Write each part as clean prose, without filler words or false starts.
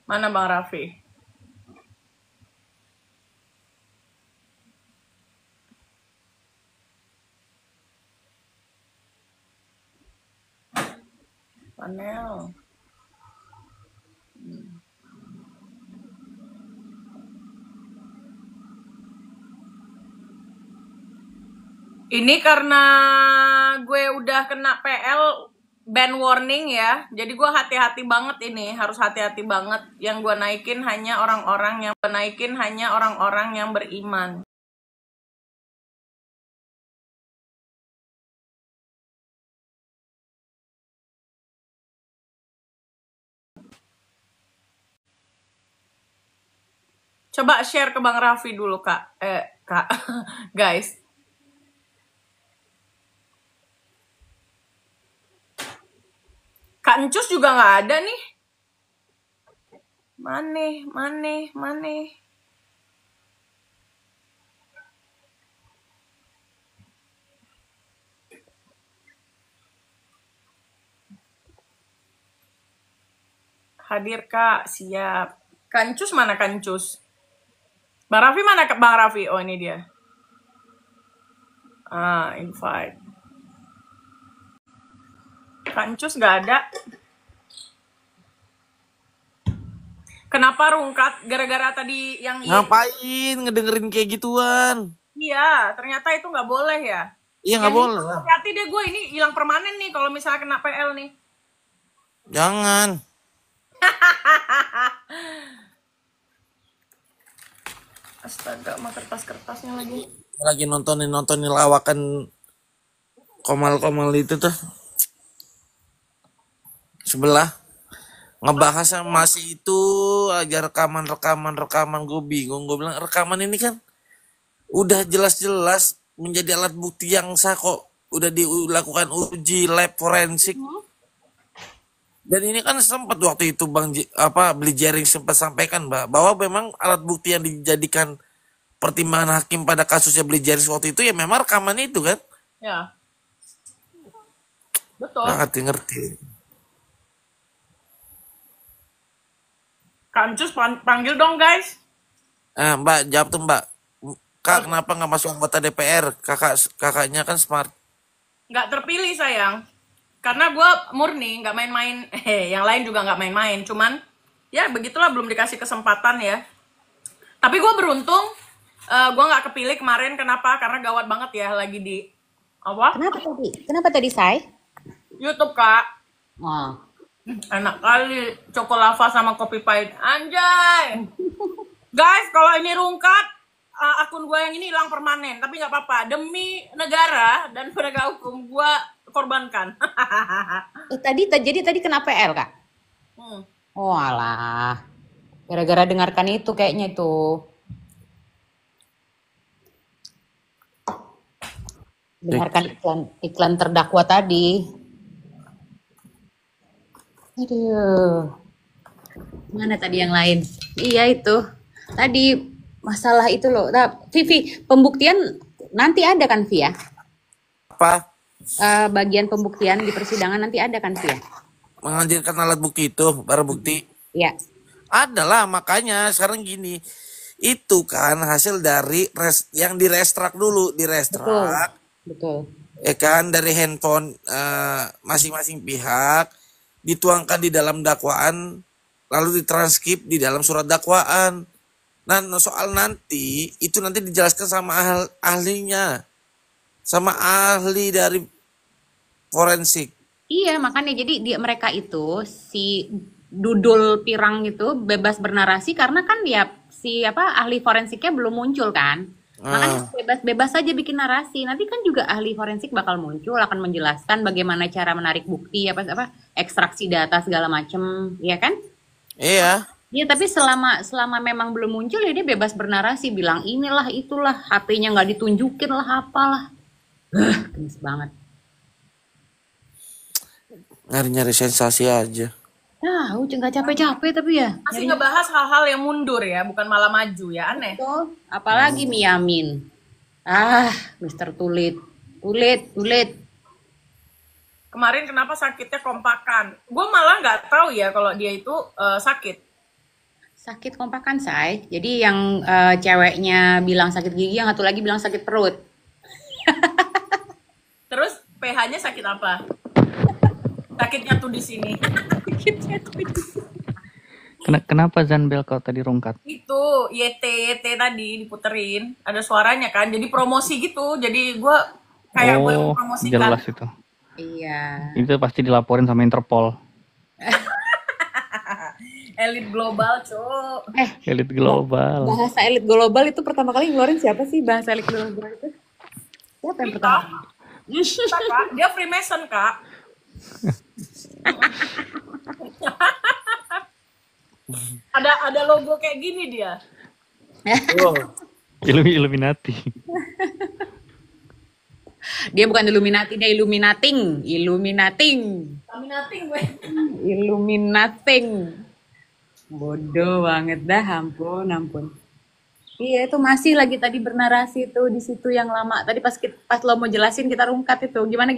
Mana Bang Raffi? Panel. Ini karena gue udah kena PL ban warning ya. Jadi gue hati-hati banget ini, harus hati-hati banget. Yang gue naikin hanya orang-orang yang beriman. Coba share ke Bang Raffi dulu, Kak. Kak. Guys. Kak Encus juga nggak ada nih. Mane. Hadir Kak, siap. Kancus mana Kancus? Bang Raffi mana Bang Raffi? Oh ini dia. Invite. Kancus nggak ada. Kenapa rungkat? Gara-gara tadi yang Ngapain ngedengerin kayak gituan? Iya, ternyata itu nggak boleh ya. Iya nggak boleh. Hati-hati deh, gue ini hilang permanen nih kalau misalnya kena PL nih. Jangan. Astaga, mah kertas-kertasnya lagi. Lagi nontonin lawakan Komal itu tuh. Sebelah ngebahas masih itu aja rekaman gue bingung. Gue bilang rekaman ini kan udah jelas-jelas menjadi alat bukti yang sah kok, udah dilakukan uji lab forensik. Dan ini kan sempat waktu itu Beli Jering sempat sampaikan bahwa memang alat bukti yang dijadikan pertimbangan hakim pada kasusnya Beli Jering waktu itu ya memang rekaman itu kan. Ya. Betul. Ngerti. Kancus panggil dong guys. Mbak jawab tuh Mbak. Kak kenapa nggak masuk anggota DPR? Kakaknya kan smart. Nggak terpilih sayang. Karena gue murni, nggak main-main. Yang lain juga nggak main-main. Cuman ya begitulah, belum dikasih kesempatan ya. Tapi gue beruntung, gue nggak kepilih kemarin. Kenapa? Karena gawat banget ya lagi di apa? Kenapa tadi Say? YouTube Kak. Oh. Enak kali Cokolava sama kopi pahit. Anjay. Guys, kalau ini rungkat, akun gue yang ini hilang permanen. Tapi nggak apa-apa. Demi negara dan penegak hukum, gue korbankan. Tadi kena PL Kak? Oh alah. Gara-gara dengarkan itu kayaknya tuh. Dengarkan iklan terdakwa tadi. Aduh. Mana tadi yang lain? Iya itu. Tadi masalah itu loh. Nah, Vivi, pembuktian nanti ada kan Vi ya? Apa? Bagian pembuktian di persidangan nanti ada kan Vi ya? Menghadirkan alat bukti itu, barang bukti. Iya. Adalah, makanya sekarang gini. Itu kan hasil dari yang direstrak dulu, Betul. Ya kan, dari handphone masing-masing pihak dituangkan di dalam dakwaan, lalu ditranskrip di dalam surat dakwaan. Nah, soal nanti itu nanti dijelaskan sama ahlinya, sama ahli dari forensik. Iya, makanya jadi mereka itu si Dudul Pirang itu bebas bernarasi karena kan ya ahli forensiknya belum muncul kan. Makanya bebas saja bikin narasi. Nanti kan juga ahli forensik bakal muncul, akan menjelaskan bagaimana cara menarik bukti ekstraksi data segala macem, ya kan? Iya. Iya, tapi selama memang belum muncul ya dia bebas bernarasi, bilang inilah itulah, HP-nya nggak ditunjukin lah apalah. Gemes banget. Nyari-nyari sensasi aja. Nah, nggak capek-capek tapi ya. Masih ngebahas hal-hal yang mundur ya, bukan malah maju ya, aneh. Betul. Apalagi Miyamin. Mr. Tulit. Kemarin kenapa sakitnya kompakan? Gue malah nggak tahu ya kalau dia itu sakit. Sakit kompakan, say. Jadi yang ceweknya bilang sakit gigi, yang satu lagi bilang sakit perut. Terus PH-nya sakit apa? Sakitnya tuh di sini. Kenapa Zanbel kau tadi rungkat? Itu YT tadi diputerin, ada suaranya kan. Jadi promosi gitu. Jadi gua kayak gue Oh, mempromosikan. jelas itu. Iya. Itu pasti dilaporin sama Interpol. Elit global, Cuk. Elit global. Bahasa elit global itu pertama kali ngeluarin siapa sih bahasa elit global itu? Siapa yang pertama? Kita, Kak. Dia Freemason, Kak. ada logo kayak gini dia. Oh, Illuminati. Dia bukan Illuminati, dia Illuminating. Illuminating. Kami nating gue. Illuminating. Bodoh banget dah, ampun, ampun. Iya, itu masih lagi tadi bernarasi tuh di situ yang lama. Tadi pas lo mau jelasin kita rungkat itu. Gimana?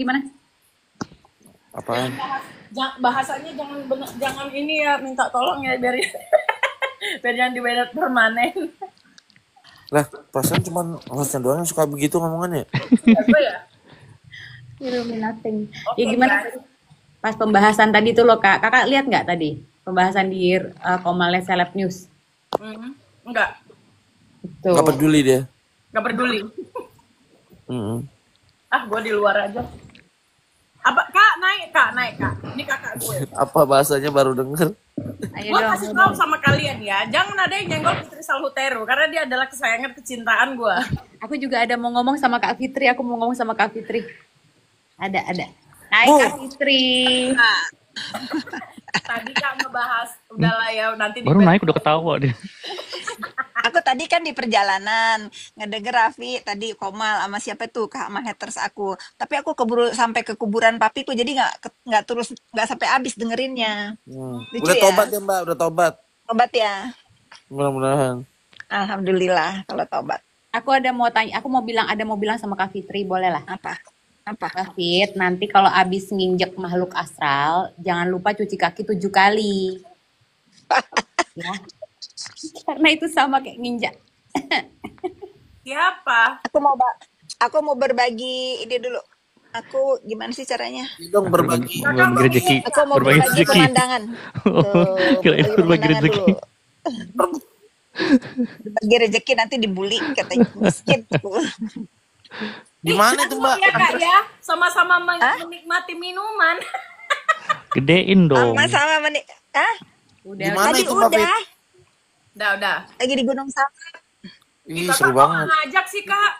apaan? Bahasanya jangan ini ya, minta tolong ya biar biar jangan dibayar permanen. Lah, perasaan cuman hostnya doang yang suka begitu ngomongannya. Apa ya? Illuminating. Oke, Ya gimana guys. tadi? Pas pembahasan tadi tuh lo, Kak. Kakak lihat nggak tadi? Pembahasan di Komale Celeb News. Enggak Tuh. Gak peduli dia. peduli. Mm-mm. Ah, gue di luar aja. Apa, Kak, naik, Kak. Ini kakak gue. Apa bahasanya baru denger? Ayo Gue dong. kasih tahu sama kalian ya, jangan ada yang nyenggol Fitri Salhuteru karena dia adalah kesayangan kecintaan gue. Aku juga ada mau ngomong sama Kak Fitri. Ada. Hai Bu. Kak Fitri. Tadi Kak ngebahas, udahlah ya nanti Baru naik udah ketawa dia. Aku tadi kan di perjalanan ngedenger Raffi tadi Komal sama siapa tuh Kak sama haters aku. Tapi aku keburu sampai ke kuburan papiku jadi nggak sampai habis dengerinnya. Lucu Udah ya? tobat ya Mbak, udah tobat. Tobat ya. Mudah-mudahan. Alhamdulillah kalau tobat. Aku mau bilang sama Kak Fitri, boleh lah. Apa? Kak Fit, nanti kalau abis nginjek makhluk astral, jangan lupa cuci kaki 7 kali. Ya. Karena itu sama kayak nginjak. siapa? Aku mau berbagi ide dulu. Aku gimana sih caranya? Ini dong berbagi. Berbagi rezeki. Aku mau Berbagi berbagi rezeki. pemandangan. Kirain Berbagi berbagi pemandangan rezeki. dulu. Berbagi rezeki nanti dibully katanya miskin. Gimana itu Mbak? Ya Kak ya, sama-sama menikmati minuman. Gedein dong. Sama-sama Udah. Gimana Tadi itu Mbak Fit? udah Udah. lagi di Gunung Sanggar. Ih, Kakak seru kok banget. ngajak sih Kak.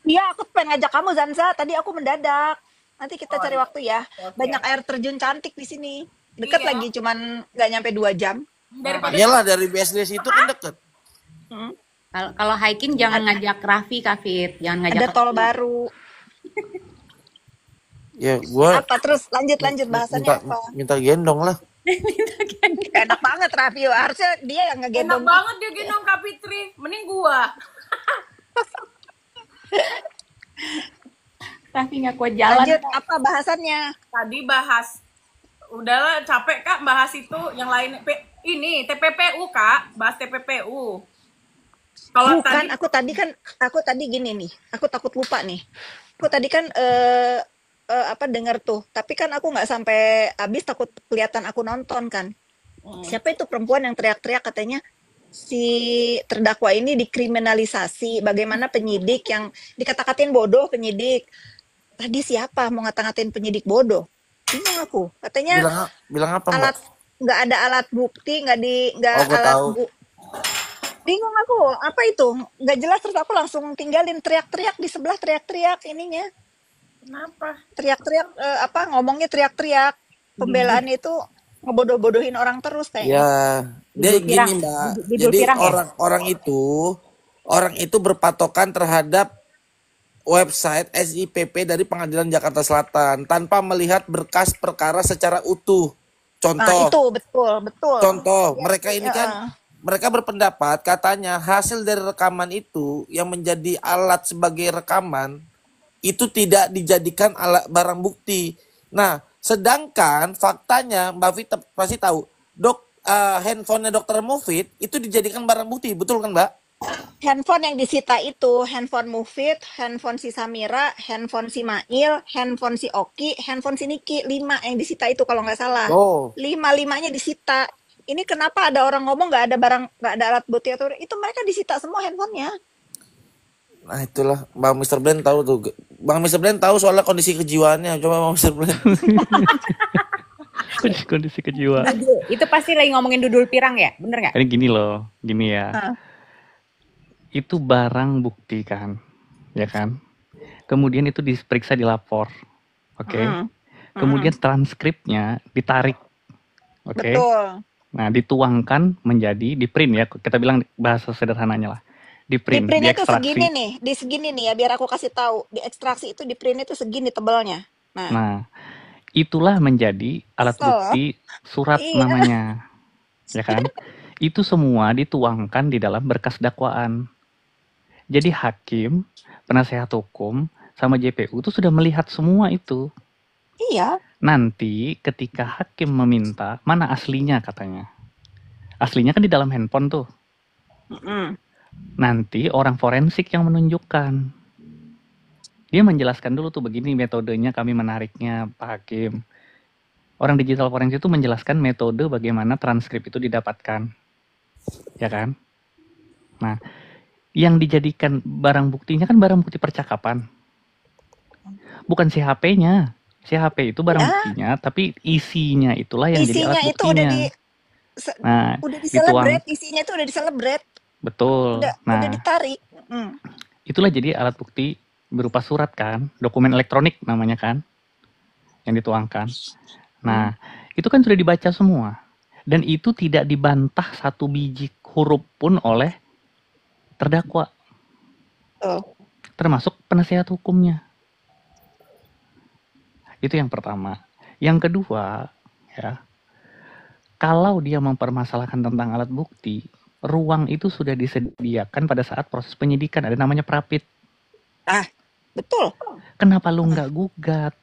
Iya, aku pengen ngajak kamu Zanza. Tadi aku mendadak. Nanti kita cari waktu ya. Banyak air terjun cantik di sini. Deket Iya. lagi, cuman nggak nyampe 2 jam. Daripada Iyalah dari BSD itu kan deket. Kalau hiking jangan ngajak Raffi, Kak Fit. Jangan ngajak Ada Kak tol Fit. baru. Ya gua Apa terus? Lanjut bahasannya apa? minta gendong lah. Enak banget Raffi. Harusnya dia yang enak ngegendong. banget dia gendong Kak Fitri. Mending gua. Raffi nggak kuat jalan. Lanjut apa bahasannya? Tadi bahas, udahlah capek Kak bahas itu. Yang lain, ini TPPU Kak, bahas TPPU. Kalau Bukan, tadi aku tadi gini nih. Aku takut lupa nih. Aku tadi kan dengar tuh. Tapi kan aku nggak sampai habis takut kelihatan aku nonton kan. Siapa itu perempuan yang teriak-teriak katanya si terdakwa ini dikriminalisasi. Bagaimana penyidik yang dikata-katain bodoh penyidik. Tadi siapa mau ngata-ngatain penyidik bodoh? Bingung aku. Katanya Bilang apa Mbak? alat nggak ada alat bukti, nggak Oh, gua tahu. bingung aku apa itu nggak jelas, terus aku langsung tinggalin. Teriak-teriak di sebelah, teriak-teriak ininya, kenapa? teriak-teriak ngomongnya teriak-teriak, pembelaan itu ngebodoh-bodohin orang terus kayaknya. Ya, dia Dudul pirang. gini Mbak. Dudul Jadi pirang ya? orang itu berpatokan terhadap website SIPP dari Pengadilan Jakarta Selatan tanpa melihat berkas perkara secara utuh. Nah, Contoh, itu betul. contoh, mereka ini Ya, kan mereka berpendapat katanya hasil dari rekaman itu yang menjadi alat sebagai rekaman itu tidak dijadikan alat barang bukti. Nah, sedangkan faktanya Mbak Vita pasti tahu, handphonenya Dokter Mufid itu dijadikan barang bukti, betul kan Mbak? Handphone yang disita itu handphone Mufid, handphone si Samira, handphone si Mail, handphone si Oki, handphone si Niki. 5 yang disita itu kalau nggak salah. Oh, 5-5-nya disita. Ini kenapa ada orang ngomong nggak ada barang, nggak ada alat bukti atau itu mereka disita semua handphonenya. nah itulah Bang Mr. Blend tahu tuh. Bang Mr. Blend tahu soalnya kondisi kejiwaannya. Coba Bang Mr. Blend. Kondisi kejiwaan. Aduh, itu pasti lagi ngomongin dudul pirang ya, bener nggak? Ini gini loh, gini ya. Hah. Itu barang bukti kan, ya kan? Kemudian itu diperiksa di lapor, oke? Mm-mm. Kemudian transkripnya ditarik, oke? Betul. Nah, dituangkan menjadi di print ya. Kita bilang bahasa sederhananya lah. Di Di print, print itu diekstraksi. segini nih, di segini nih ya biar aku kasih tahu. Di ekstraksi itu di print itu segini tebalnya. Nah, Nah, itulah menjadi alat kesel. bukti surat Iya. namanya, ya kan? Itu semua dituangkan di dalam berkas dakwaan. Jadi hakim, penasehat hukum, sama JPU itu sudah melihat semua itu. Iya. Nanti ketika hakim meminta, mana aslinya katanya. Aslinya kan di dalam handphone tuh. Mm-mm. Nanti orang forensik yang menunjukkan. Dia menjelaskan dulu tuh begini metodenya kami menariknya Pak Hakim. Orang digital forensik itu menjelaskan metode bagaimana transkrip itu didapatkan. Ya kan? Nah, yang dijadikan barang buktinya kan barang bukti percakapan. Bukan si HP-nya. Si HP itu barang Ya. buktinya, tapi isinya itulah yang jadi Isinya alat itu udah buktinya. Nah, udah dituang. diselebrate, isinya itu udah diselebrate, Betul. udah Nah, ditarik. itulah jadi alat bukti berupa surat kan, dokumen elektronik namanya kan, yang dituangkan. Nah, itu kan sudah dibaca semua. Dan itu tidak dibantah satu biji huruf pun oleh terdakwa, Tuh. termasuk penasehat hukumnya. Itu yang pertama. Yang kedua, ya, kalau dia mempermasalahkan tentang alat bukti, ruang itu sudah disediakan pada saat proses penyidikan. Ada namanya prapit. Betul. Kenapa lu nggak gugat?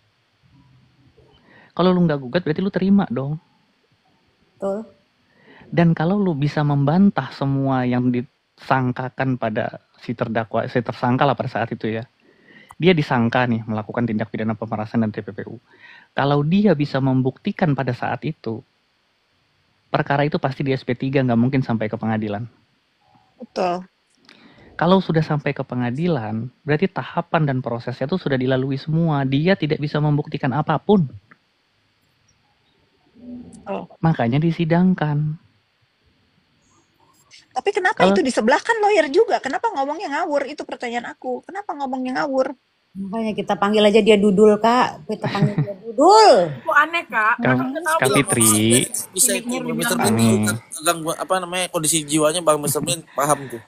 Kalau lu nggak gugat berarti lu terima dong. Betul. Dan kalau lu bisa membantah semua yang disangkakan pada si terdakwa, si tersangka lah pada saat itu ya. Dia disangka nih melakukan tindak pidana pemerasan dan TPPU. Kalau dia bisa membuktikan pada saat itu, perkara itu pasti di SP3, nggak mungkin sampai ke pengadilan. Betul. Kalau sudah sampai ke pengadilan, berarti tahapan dan prosesnya itu sudah dilalui semua. Dia tidak bisa membuktikan apapun. Oh. Makanya disidangkan. Tapi kenapa Kalau- itu di sebelah kan lawyer juga? Kenapa ngomongnya ngawur? Itu pertanyaan aku. Kenapa ngomongnya ngawur? Makanya kita panggil aja dia Dudul, Kak. Kita panggil dia Dudul. Itu aneh kak. Kak Fitri, Bisa itu Murni Mr. bilang Blend tahu gangguan apa namanya kondisi jiwanya Bang Mr. Blend paham tuh.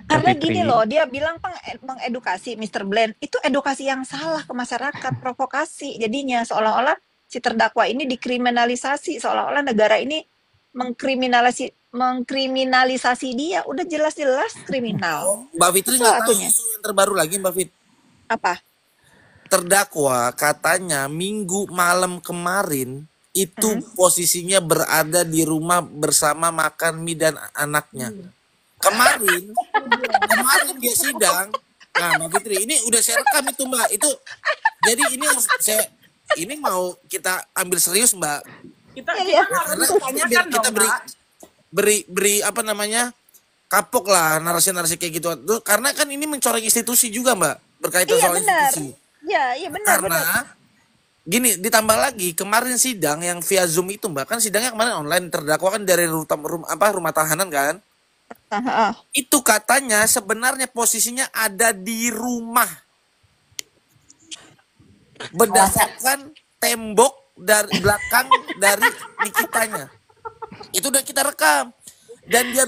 Karena Fitri. gini loh, dia bilang mengedukasi Mr. Blend. Itu edukasi yang salah ke masyarakat, provokasi. Jadinya seolah-olah si terdakwa ini dikriminalisasi, seolah-olah negara ini mengkriminalisasi dia. Udah jelas-jelas kriminal. Mbak Fitri nggak tahu Satunya. isu yang terbaru lagi Mbak Fit. Apa? Terdakwa katanya minggu malam kemarin itu posisinya berada di rumah bersama makan mie dan anaknya. Kemarin dia sidang. Nah Mbak Fitri ini udah saya rekam itu Mbak. Itu jadi ini mau kita ambil serius Mbak. Kita Iya, harus Karena tanyakan biar kita dong kak. beri apa namanya kapok lah narasi-narasi kayak gitu. Tuh, karena kan ini mencoreng institusi juga Mbak berkaitan Iya soal benar. institusi. Iya benar. Karena gini ditambah lagi kemarin sidang yang via Zoom itu Mbak kan sidangnya kemarin online terdakwa kan dari rumah tahanan kan. Itu katanya sebenarnya posisinya ada di rumah berdasarkan tembok dari belakang dari Nikitanya. Itu udah kita rekam dan dia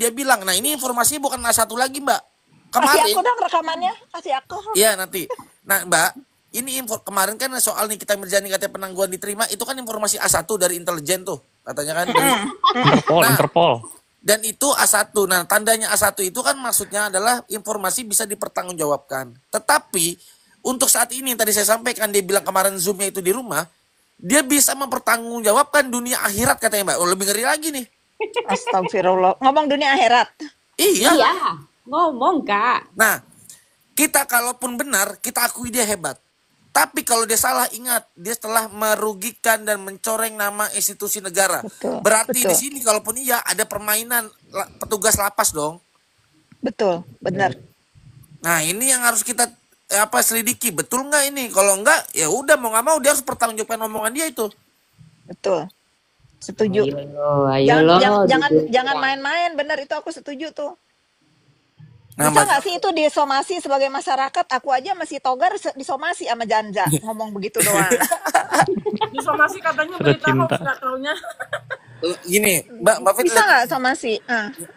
bilang nah ini informasinya bukan satu lagi Mbak Kasih kemarin aku dong rekamannya. Kasih aku. iya nanti nah Mbak ini kemarin kan soal Nikita Mirzani katanya penangguhan diterima itu kan informasi A1 dari intelijen tuh katanya kan dari, Interpol. dan itu A1 nah tandanya A1 itu kan maksudnya adalah informasi bisa dipertanggungjawabkan tetapi untuk saat ini yang tadi saya sampaikan dia bilang kemarin Zoomnya itu di rumah Dia bisa mempertanggungjawabkan dunia akhirat katanya Mbak. Oh, lebih ngeri lagi nih. Astagfirullah. Ngomong dunia akhirat. Iya. Iya, ngomong Kak. Nah, kita kalaupun benar, kita akui dia hebat. Tapi kalau dia salah, ingat, dia telah merugikan dan mencoreng nama institusi negara. Betul. Berarti di Betul. sini kalaupun iya ada permainan petugas lapas dong. Betul. Benar. Nah, ini yang harus kita selidiki. Betul nggak ini? Kalau nggak, ya udah mau nggak mau dia harus pertanggungjawabkan omongan dia itu. Betul. Setuju. Ayo Jangan main-main. Benar, itu aku setuju tuh. Nah, Bisa nggak sih itu disomasi sebagai masyarakat? Aku aja masih togar disomasi sama Janja ngomong begitu doang. Disomasi katanya Sudah berita cinta. hoax, nggak taunya. gini, Mbak Fit Bisa lihat nggak somasi?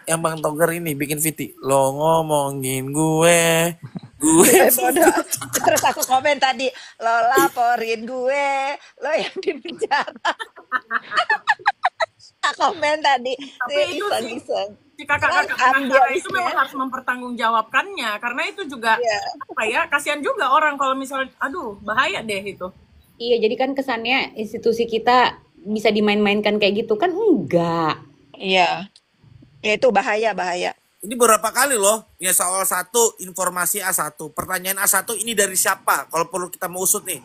yang Bang Togar ini bikin Viti. Lo ngomongin gue Bodoh. Terus aku komen tadi, lo laporin gue, lo yang di penjara. Aku komen tadi, Tapi itu sih, iseng-iseng. si kakak-kakak Kan pengacara itu ambiasnya. memang harus mempertanggungjawabkannya, karena itu juga Iya. apa ya, kasihan juga orang kalau misalnya, aduh bahaya deh itu. Iya, jadi kan kesannya institusi kita bisa dimain-mainkan kayak gitu kan enggak. Iya. Ya itu bahaya. ini beberapa kali loh. Ya soal satu informasi A1, pertanyaan A1 ini dari siapa? Kalau perlu kita mau usut nih.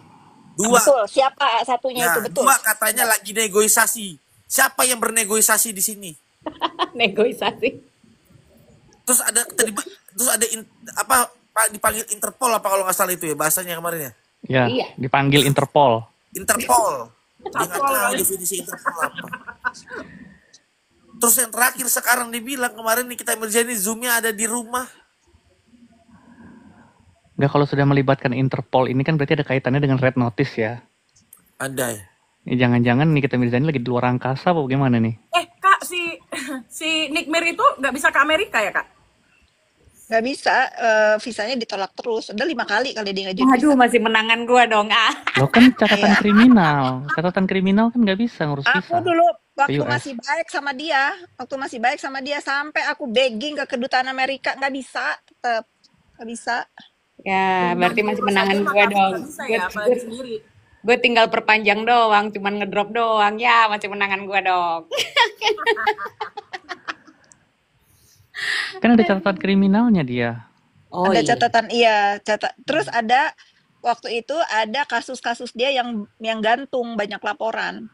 Dua, Betul, siapa satunya ya, itu betul. dua katanya lagi negosiasi. Siapa yang bernegosiasi di sini? Negosiasi. Terus ada dipanggil Interpol apa kalau nggak salah itu ya bahasanya kemarin ya. Ya, Iya. dipanggil Interpol. Interpol. Dia nggak Interpol tahu kali. definisi Interpol apa. Terus yang terakhir sekarang dibilang kemarin Nikita Mirzani Zoom-nya ada di rumah. Nggak, kalau sudah melibatkan Interpol ini kan berarti ada kaitannya dengan Red Notice ya. Ada ya. Jangan-jangan Nikita Mirzani lagi di luar angkasa apa bagaimana nih? Kak, si Nick Mir itu nggak bisa ke Amerika ya Kak? Nggak bisa, visanya ditolak terus. Udah 5 kali dia ngajuin Waduh, visa. masih menangan gua dong. Lo kan catatan kriminal. Catatan kriminal kan nggak bisa ngurus Aku visa. dulu waktu US. masih baik sama dia, sampai aku begging ke kedutaan Amerika, nggak bisa, tetap nggak bisa. Ya, berarti masih menangan gua dong. Nggak bisa ya, apalagi sendiri. Gue tinggal perpanjang doang, cuman ngedrop doang. Ya, masih menangan gua dong. Kan ada catatan kriminalnya dia. Oh Ada iya. catatan, terus ada waktu itu ada kasus-kasus dia yang gantung banyak laporan.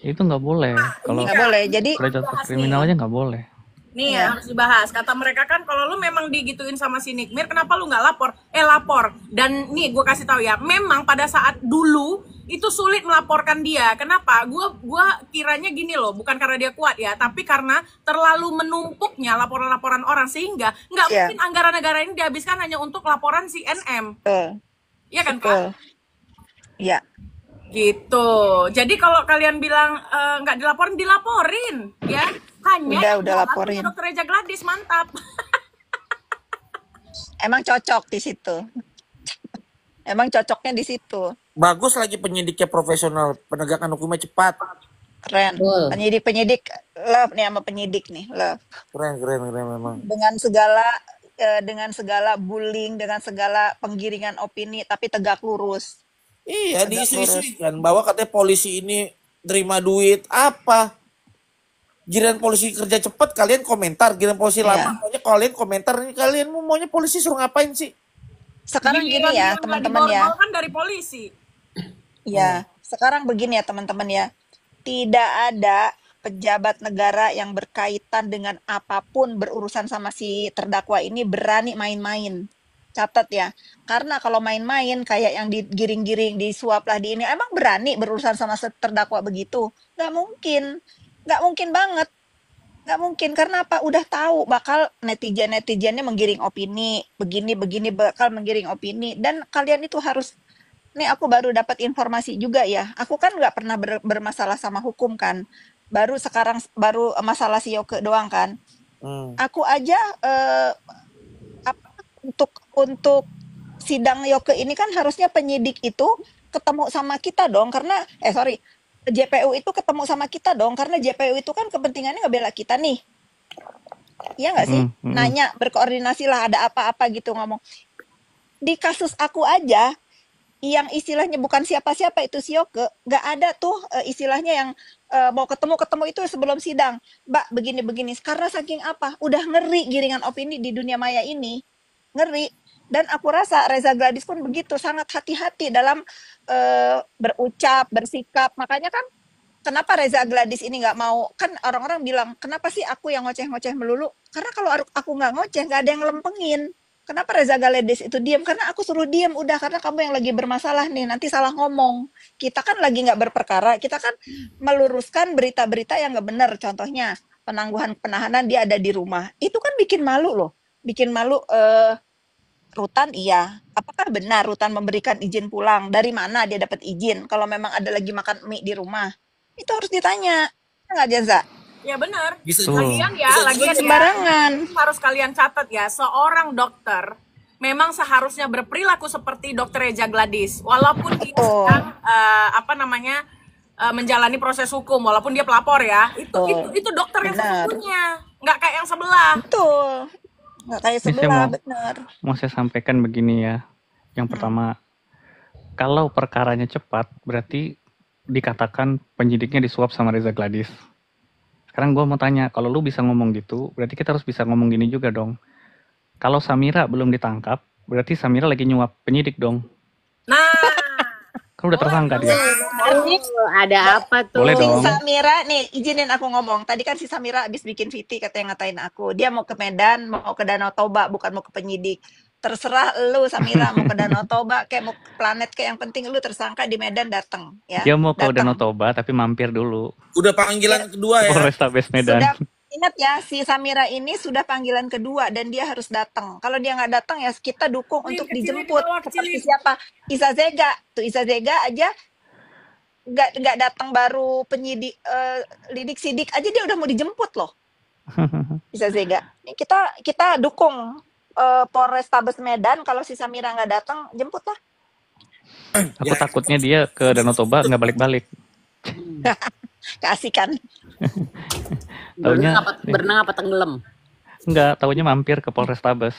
Ya, itu nggak boleh. Kalau Nggak boleh. Jadi ada catatan Bahas nih. kriminal aja nggak boleh. Nih Iya. harus dibahas. Kata mereka kan kalau lu memang digituin sama si Nick Mir, kenapa lu nggak lapor? Lapor. Dan nih gue kasih tahu ya, memang pada saat dulu itu sulit melaporkan dia. Kenapa? Gua kiranya gini loh, bukan karena dia kuat ya, tapi karena terlalu menumpuknya laporan-laporan orang sehingga nggak Iya. mungkin anggaran negara ini dihabiskan hanya untuk laporan si NM. Iya kan Kak? betul. Iya. Gitu. Jadi kalau kalian bilang nggak dilaporin ya. Hanya Udah laporin. Dokter Eja Gladys, mantap. Emang cocok di situ. Emang cocoknya di situ. Bagus lagi penyidiknya profesional, penegakan hukumnya cepat. Keren. Betul. Penyidik love nih sama penyidik nih, love. Keren memang. Dengan segala bullying, dengan segala penggiringan opini, tapi tegak lurus. Iya, Tegak diisu-isukan bahwa katanya polisi ini terima duit apa? Giliran polisi kerja cepat kalian komentar, giliran polisi Iya. lama maunya kalian komentar. Ini kalian maunya polisi suruh ngapain sih? Sekarang gini Giliran ya, dia nggak teman-teman ya. diborgol kan dari polisi. Ya, sekarang begini ya teman-teman ya. Tidak ada pejabat negara yang berkaitan dengan apapun berurusan sama si terdakwa ini berani main-main. Catat ya. Karena kalau main-main kayak yang digiring-giring, disuap lah di ini, emang berani berurusan sama terdakwa begitu? Nggak mungkin. Nggak mungkin banget. Nggak mungkin. Karena apa? Udah tahu bakal netizen-netizennya menggiring opini. Begini bakal menggiring opini. Dan kalian itu harus, nih aku baru dapat informasi juga ya. Aku kan nggak pernah bermasalah sama hukum kan. Baru masalah si Yoke doang kan. Aku aja untuk sidang Yoke ini kan harusnya penyidik itu ketemu sama kita dong karena JPU itu ketemu sama kita dong karena JPU itu kan kepentingannya ngebela kita nih. Iya nggak sih? Nanya, berkoordinasi lah ada apa-apa gitu ngomong. Di kasus aku aja yang istilahnya bukan siapa-siapa itu si Yoke, nggak ada tuh istilahnya yang mau ketemu itu sebelum sidang. Mbak begini-begini, karena saking apa? Udah ngeri giringan opini di dunia maya ini, ngeri. Dan aku rasa Reza Gladys pun begitu, sangat hati-hati dalam berucap, bersikap. Makanya kan kenapa Reza Gladys ini nggak mau, kan orang-orang bilang, kenapa sih aku yang ngoceh-ngoceh melulu? Karena kalau aku nggak ngoceh, nggak ada yang lempengin. Kenapa Reza Gladys itu diam? Karena aku suruh diam, udah, karena kamu yang lagi bermasalah nih, nanti salah ngomong. Kita kan lagi nggak berperkara, kita kan meluruskan berita-berita yang nggak benar. Contohnya, penangguhan penahanan dia ada di rumah. Itu kan bikin malu loh. Bikin malu Rutan iya. Apakah benar Rutan memberikan izin pulang? Dari mana dia dapat izin? Kalau memang ada lagi makan mie di rumah, itu harus ditanya. Ya nggak, Jaza? Ya benar. Bisa Tuh. Lagian ya, Bisa lagian juga ya, Sembarangan. harus kalian catat ya, seorang dokter memang seharusnya berperilaku seperti Dokter Reza Gladys, walaupun dia Betul. sedang menjalani proses hukum, walaupun dia pelapor ya, Betul. itu dokter yang Benar. sesungguhnya, nggak kayak yang sebelah. Betul. Nggak kayak Ini saya sebelah, mau benar. mau saya sampaikan begini ya. Yang pertama, kalau perkaranya cepat, berarti dikatakan penyidiknya disuap sama Reza Gladys. Sekarang gue mau tanya, kalau lu bisa ngomong gitu, berarti kita harus bisa ngomong gini juga dong. Kalau Samira belum ditangkap, berarti Samira lagi nyuap penyidik dong. Nah, Kan udah tersangka dia. Ada apa tuh? Boleh Si dong. Samira nih, izinin aku ngomong. Tadi kan si Samira abis bikin VT katanya ngatain aku. Dia mau ke Medan, mau ke Danau Toba, bukan mau ke penyidik. Terserah lu Samira mau ke Danau Toba, kayak mau ke planet, kayak yang penting lu tersangka di Medan datang ya. Dia mau ke Danau Datang. Toba tapi mampir dulu Udah panggilan kedua ke ya. Polrestabes Medan. Sudah ingat ya, si Samira ini sudah panggilan kedua dan dia harus datang. Kalau dia nggak datang ya kita dukung Cilin, untuk kecilin di dijemput. bawah, Seperti kecilin. siapa? Isa Zega. Tuh Isa Zega aja nggak datang, baru penyidik lidik sidik aja dia udah mau dijemput loh. Isa Zega. Ini kita dukung Polrestabes Medan. Kalau si Samira nggak datang, jemput lah. Aku takutnya dia ke Danau Toba nggak balik-balik. Keasikan. Taunya Berenang apa tenggelam? nggak, taunya mampir ke Polrestabes.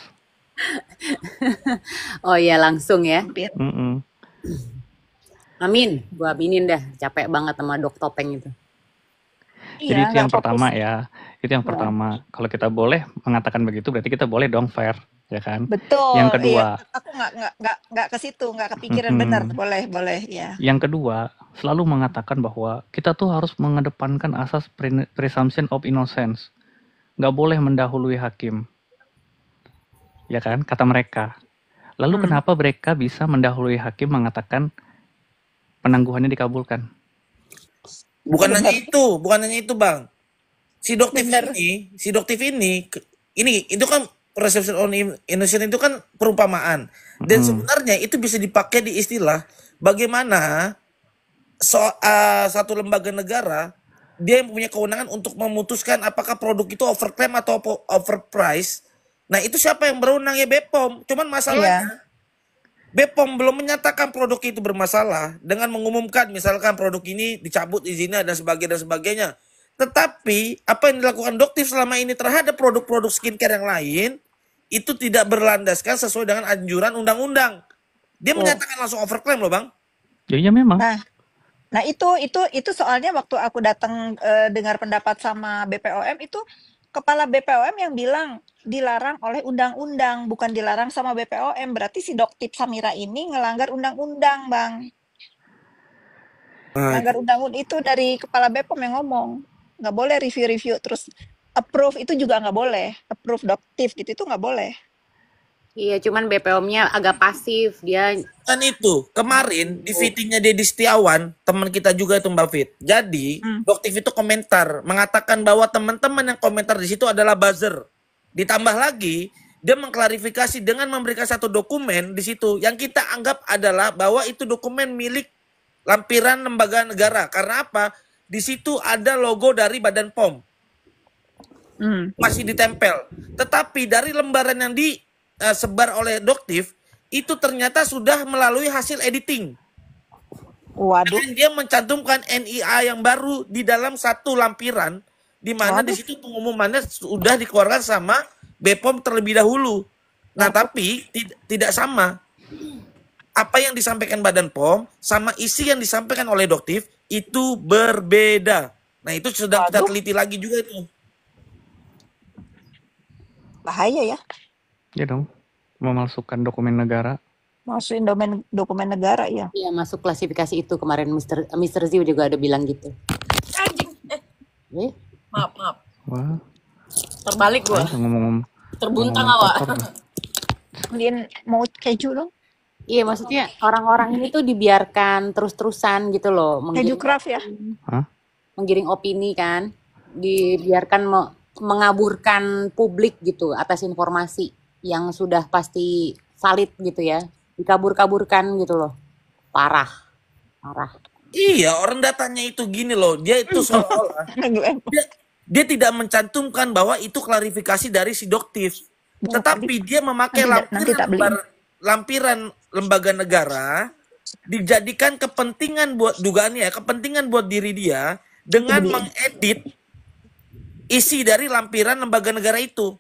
Oh iya, langsung ya. Hampir. Mm-mm. Amin, gua aminin dah. Capek banget sama Dok Topeng itu. Jadi Iya, itu yang nggak fokus. pertama ya. Itu yang pertama. Kalau kita boleh mengatakan begitu, berarti kita boleh dong fair, ya kan? Betul. Yang kedua, Iya, aku nggak ke situ, nggak kepikiran. Benar. Boleh ya. yang kedua, selalu mengatakan bahwa kita tuh harus mengedepankan asas presumption of innocence. Nggak boleh mendahului hakim. Ya kan, kata mereka. Lalu kenapa mereka bisa mendahului hakim mengatakan penangguhannya dikabulkan? Bukan hanya itu, Bang. Si doktif ini itu kan presumption of innocence itu kan perumpamaan. Dan sebenarnya itu bisa dipakai di istilah bagaimana satu lembaga negara dia yang punya kewenangan untuk memutuskan apakah produk itu overclaim atau overprice. Nah, itu siapa yang berwenang? Ya BPOM. Cuman masalahnya BPOM belum menyatakan produk itu bermasalah dengan mengumumkan misalkan produk ini dicabut izinnya dan sebagainya. Tetapi apa yang dilakukan Doktif selama ini terhadap produk-produk skincare yang lain itu tidak berlandaskan sesuai dengan anjuran undang-undang. Dia menyatakan langsung overclaim loh, Bang. Jadinya memang. Nah itu soalnya waktu aku datang dengar pendapat sama BPOM, itu kepala BPOM yang bilang dilarang oleh undang-undang, bukan dilarang sama BPOM. Berarti si Doktip Samira ini ngelanggar undang-undang, Bang. Ngelanggar undang-undang itu dari kepala BPOM yang ngomong. Nggak boleh review-review terus approve, itu juga nggak boleh. Approve Doktip gitu itu nggak boleh. Iya, cuman BPOM-nya agak pasif. Dia Dan itu kemarin di fittingnya Dedi Setiawan, teman kita juga itu Mbak Fit. Jadi Doktif itu komentar mengatakan bahwa teman-teman yang komentar di situ adalah buzzer. Ditambah lagi dia mengklarifikasi dengan memberikan satu dokumen di situ yang kita anggap adalah bahwa itu dokumen milik lampiran lembaga negara. Karena apa? Di situ ada logo dari Badan POM. Masih ditempel. Tetapi dari lembaran yang disebar oleh Doktif itu ternyata sudah melalui hasil editing. Waduh. Dan dia mencantumkan NIA yang baru di dalam satu lampiran, di mana di situ pengumumannya sudah dikeluarkan sama BPOM terlebih dahulu. Nah, tapi tidak sama. apa yang disampaikan Badan POM sama isi yang disampaikan oleh Doktif itu berbeda. Nah itu sedang kita Waduh, teliti lagi juga itu. bahaya ya. Ya dong, memalsukan dokumen negara. Masukin dokumen negara ya. Iya, masuk klasifikasi itu kemarin Mr. Ziu juga ada bilang gitu. Anjing. Eh, Maaf, maaf. Wah, Terbalik gua. ngomong-ngomong Terbuntang ngomong awak. kotor nih. Kemudian mau keju dong. iya, maksudnya orang-orang ini tuh dibiarkan terus-terusan gitu loh, Keju craft ya. Hah? menggiring opini kan, dibiarkan mengaburkan publik gitu atas informasi yang sudah pasti valid gitu ya, dikabur-kaburkan gitu loh, parah, parah. Iya, orang datanya itu gini loh, dia itu seolah-olah dia tidak mencantumkan bahwa itu klarifikasi dari si Doktif. Tetapi dia memakai nanti tak beliin. lampiran lembaga negara dijadikan kepentingan buat dugaannya, kepentingan buat diri dia dengan mengedit isi dari lampiran lembaga negara itu.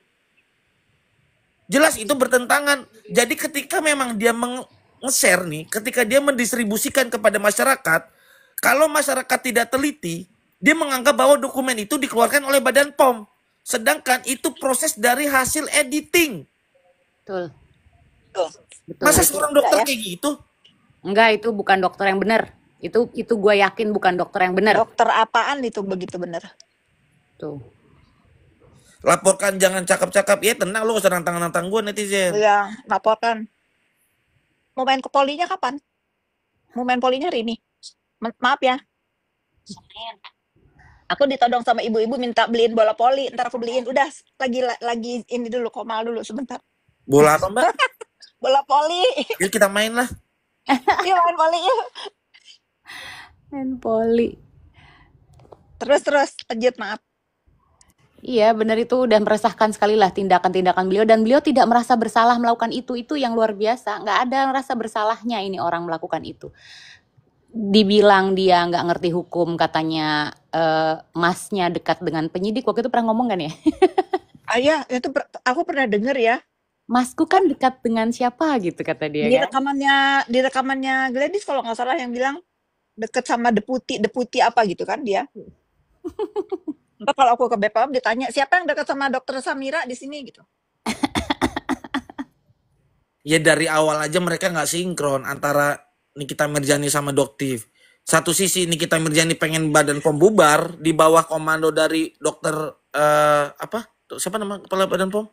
Jelas itu bertentangan. Jadi ketika memang dia nge-share nih, ketika dia mendistribusikan kepada masyarakat, kalau masyarakat tidak teliti, dia menganggap bahwa dokumen itu dikeluarkan oleh Badan POM. Sedangkan itu proses dari hasil editing. Betul, betul. Masa seorang dokter kayak gitu? Enggak, itu bukan dokter yang benar. Itu gue yakin bukan dokter yang benar. Dokter apaan itu begitu bener? Tuh. Laporkan, jangan cakap-cakap. Ya tenang, lu usah nantang-nantang gue netizen. Ya, laporkan. Mau main ke polinya kapan? Mau main polinya hari ini? Maaf ya. Aku ditodong sama ibu-ibu minta beliin bola poli, ntar aku beliin. Udah, lagi ini dulu, komal dulu sebentar. Bola apa mbak? Bola poli. Yuk kita main lah. Yuk main poli yuk. Main poli. Terus lanjut, maaf. Iya, benar, itu udah meresahkan sekali lah tindakan-tindakan beliau, dan beliau tidak merasa bersalah melakukan itu yang luar biasa. Nggak ada merasa bersalahnya ini orang melakukan itu. Dibilang dia nggak ngerti hukum, katanya masnya dekat dengan penyidik, waktu itu pernah ngomong kan ya? Iya, itu aku pernah denger ya. Masku kan dekat dengan siapa gitu, kata dia Di kan. rekamannya Gladys kalau nggak salah yang bilang deket sama deputi apa gitu kan dia. Ntar kalau aku ke BPOM ditanya siapa yang dekat sama dokter Samira di sini gitu. Ya dari awal aja mereka nggak sinkron antara Nikita Mirzani sama Doktif. Satu sisi Nikita Mirzani pengen Badan POM bubar di bawah komando dari dokter apa? Siapa nama kepala Badan POM?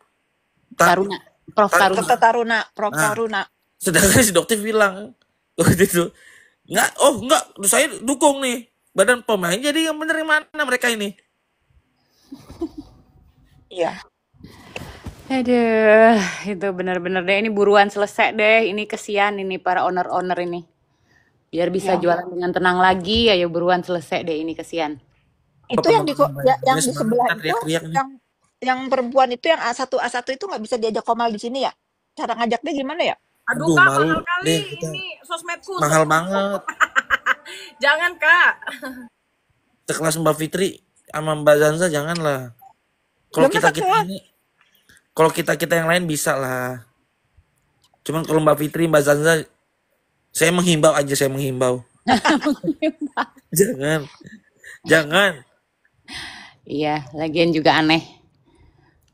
Taruna, Prof. Taruna. Dokter Taruna, Prof. Nah. Taruna. Sedangkan si Doktif bilang waktu itu enggak, saya dukung nih Badan POM. Nah, jadi yang bener yang mana mereka ini? Iya. Aduh, itu benar-benar deh, ini buruan selesai deh, ini kesian ini para owner-owner ini. Biar bisa jualan dengan tenang lagi, ayo buruan selesai deh, ini kesian. Itu yang di Ini sebelah itu teriak-teriak nih. yang perempuan itu yang A1 itu nggak bisa diajak komal di sini ya? Cara ngajaknya gimana ya? Aduh, Aduh, Kak, malu mahal kali deh kita. ini sosmedku. Mahal banget. Jangan, Kak. Sekelas Mbak Fitri sama Mbak Zanza janganlah. Kalau Lah, masa kita kelas? ini, kalau kita yang lain bisa lah. Cuman kalau Mbak Fitri, Mbak Zanza, saya menghimbau. Jangan. Iya, lagian juga aneh.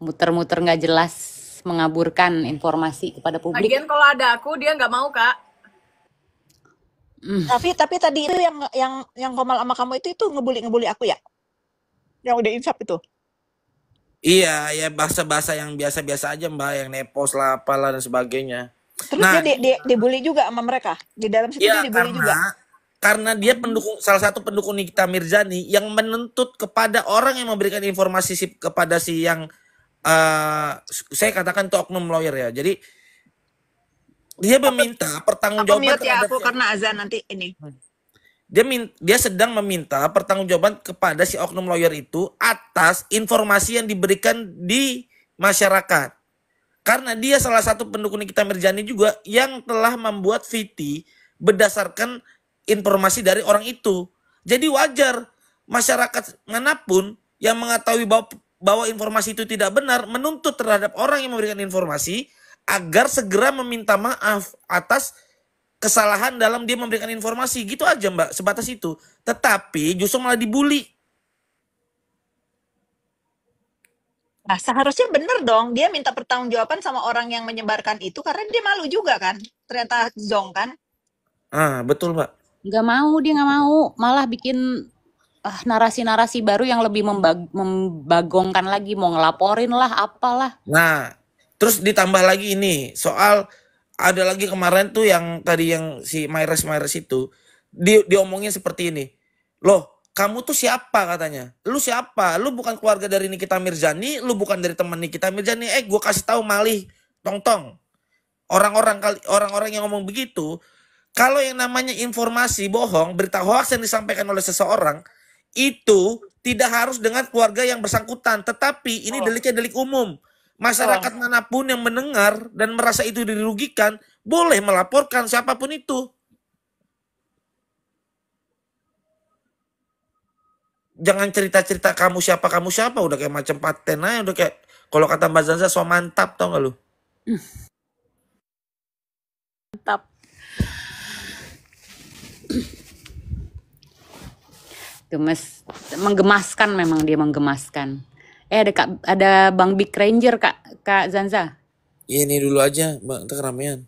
Muter-muter nggak jelas, mengaburkan informasi kepada publik. Lagian kalau ada aku, dia nggak mau, Kak. Tapi tadi itu yang komal sama kamu itu ngebully aku ya? Yang udah insaf itu. Iya, ya bahasa-bahasa yang biasa-biasa aja Mbak, yang nepos lah, apalah dan sebagainya. Terus Nah, dia dibully juga sama mereka. Di dalam situ iya dia dibully juga. karena dia salah satu pendukung Nikita Mirzani yang menuntut kepada orang yang memberikan informasi kepada si yang saya katakan itu oknum lawyer ya. Jadi dia meminta Aku pertanggungjawaban mute ya terhadap aku karena azan nanti ini. dia sedang meminta pertanggungjawaban kepada si oknum lawyer itu atas informasi yang diberikan di masyarakat. Karena dia salah satu pendukung Nikita Mirzani juga yang telah membuat VT berdasarkan informasi dari orang itu. Jadi wajar masyarakat manapun yang mengetahui bahwa informasi itu tidak benar menuntut terhadap orang yang memberikan informasi agar segera meminta maaf atas kesalahan dalam dia memberikan informasi. Gitu aja Mbak, sebatas itu. Tetapi justru malah dibully. Nah, seharusnya bener dong dia minta pertanggungjawaban sama orang yang menyebarkan itu karena dia malu juga kan. Ternyata zong kan. Betul Mbak. Nggak mau, dia nggak mau. Malah bikin narasi-narasi baru yang lebih membagongkan lagi. Mau ngelaporin lah, apalah. Nah, terus ditambah lagi ini soal ada lagi kemarin tuh yang tadi yang si Myres itu diomongin seperti ini. Loh, kamu tuh siapa katanya? Lu siapa? Lu bukan keluarga dari Nikita Mirzani, lu bukan dari teman Nikita Mirzani. Gue kasih tahu Malih, tong. Orang-orang yang ngomong begitu, kalau yang namanya informasi bohong, berita hoax yang disampaikan oleh seseorang itu tidak harus dengan keluarga yang bersangkutan, tetapi ini deliknya delik umum. Masyarakat manapun yang mendengar dan merasa itu dirugikan boleh melaporkan siapapun itu. Jangan cerita-cerita kamu siapa udah kayak macam paten aja, udah kayak kalau kata Mbak Zanza so mantap, tau gak lu? Mantap. Menggemaskan, memang dia menggemaskan. Ada Bang Big Ranger Kak Zanza. Iya, ini dulu aja Mbak, kita keramaian.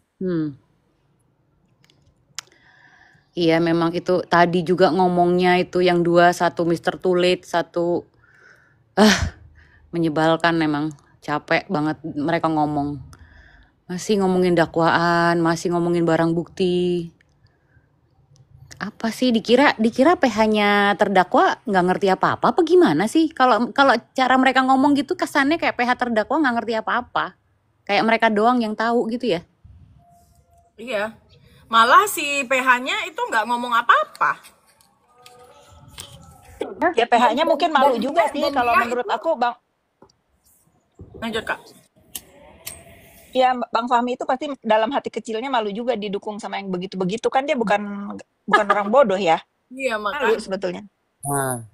Iya, memang itu tadi juga ngomongnya itu yang dua, satu Mr. Tulit, satu menyebalkan memang. Capek banget mereka ngomong. Masih ngomongin dakwaan, masih ngomongin barang bukti. Apa sih dikira PH-nya terdakwa nggak ngerti apa-apa apa gimana sih? Kalau cara mereka ngomong gitu kesannya kayak PH terdakwa nggak ngerti apa-apa. Kayak mereka doang yang tahu gitu ya. Iya. Malah si PH-nya itu nggak ngomong apa-apa. Ya PH-nya mungkin malu juga sih kalau menurut aku Bang. Lanjut Kak. Ya Bang Fahmi itu pasti dalam hati kecilnya malu juga didukung sama yang begitu-begitu kan, dia bukan orang bodoh ya. Iya Malu makanya. sebetulnya. Nah,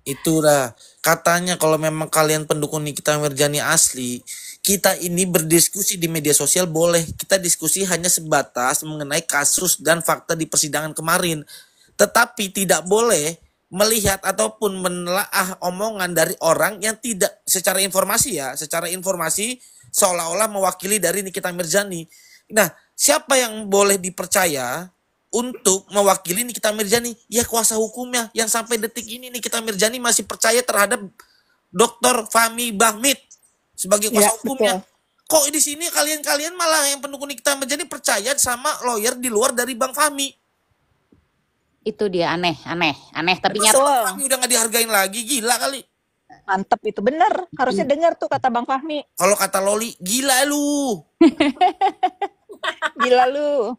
itulah katanya kalau memang kalian pendukung Nikita Mirzani asli, kita ini berdiskusi di media sosial boleh. Kita diskusi hanya sebatas mengenai kasus dan fakta di persidangan kemarin. Tetapi tidak boleh melihat ataupun menelaah omongan dari orang yang tidak secara informasi seolah-olah mewakili dari Nikita Mirzani. Nah, siapa yang boleh dipercaya untuk mewakili Nikita Mirzani? Ya kuasa hukumnya, yang sampai detik ini Nikita Mirzani masih percaya terhadap Dr. Fahmi Bahmid sebagai kuasa hukumnya. Betul. Kok di sini kalian malah yang pendukung Nikita Mirzani percaya sama lawyer di luar dari Bang Fahmi? Itu dia aneh tapi Betul. nyata. Fahmi udah gak dihargain lagi, gila kali. Mantep itu, bener. Harusnya dengar tuh kata Bang Fahmi. Kalau kata Loli, gila lu. Gila lu.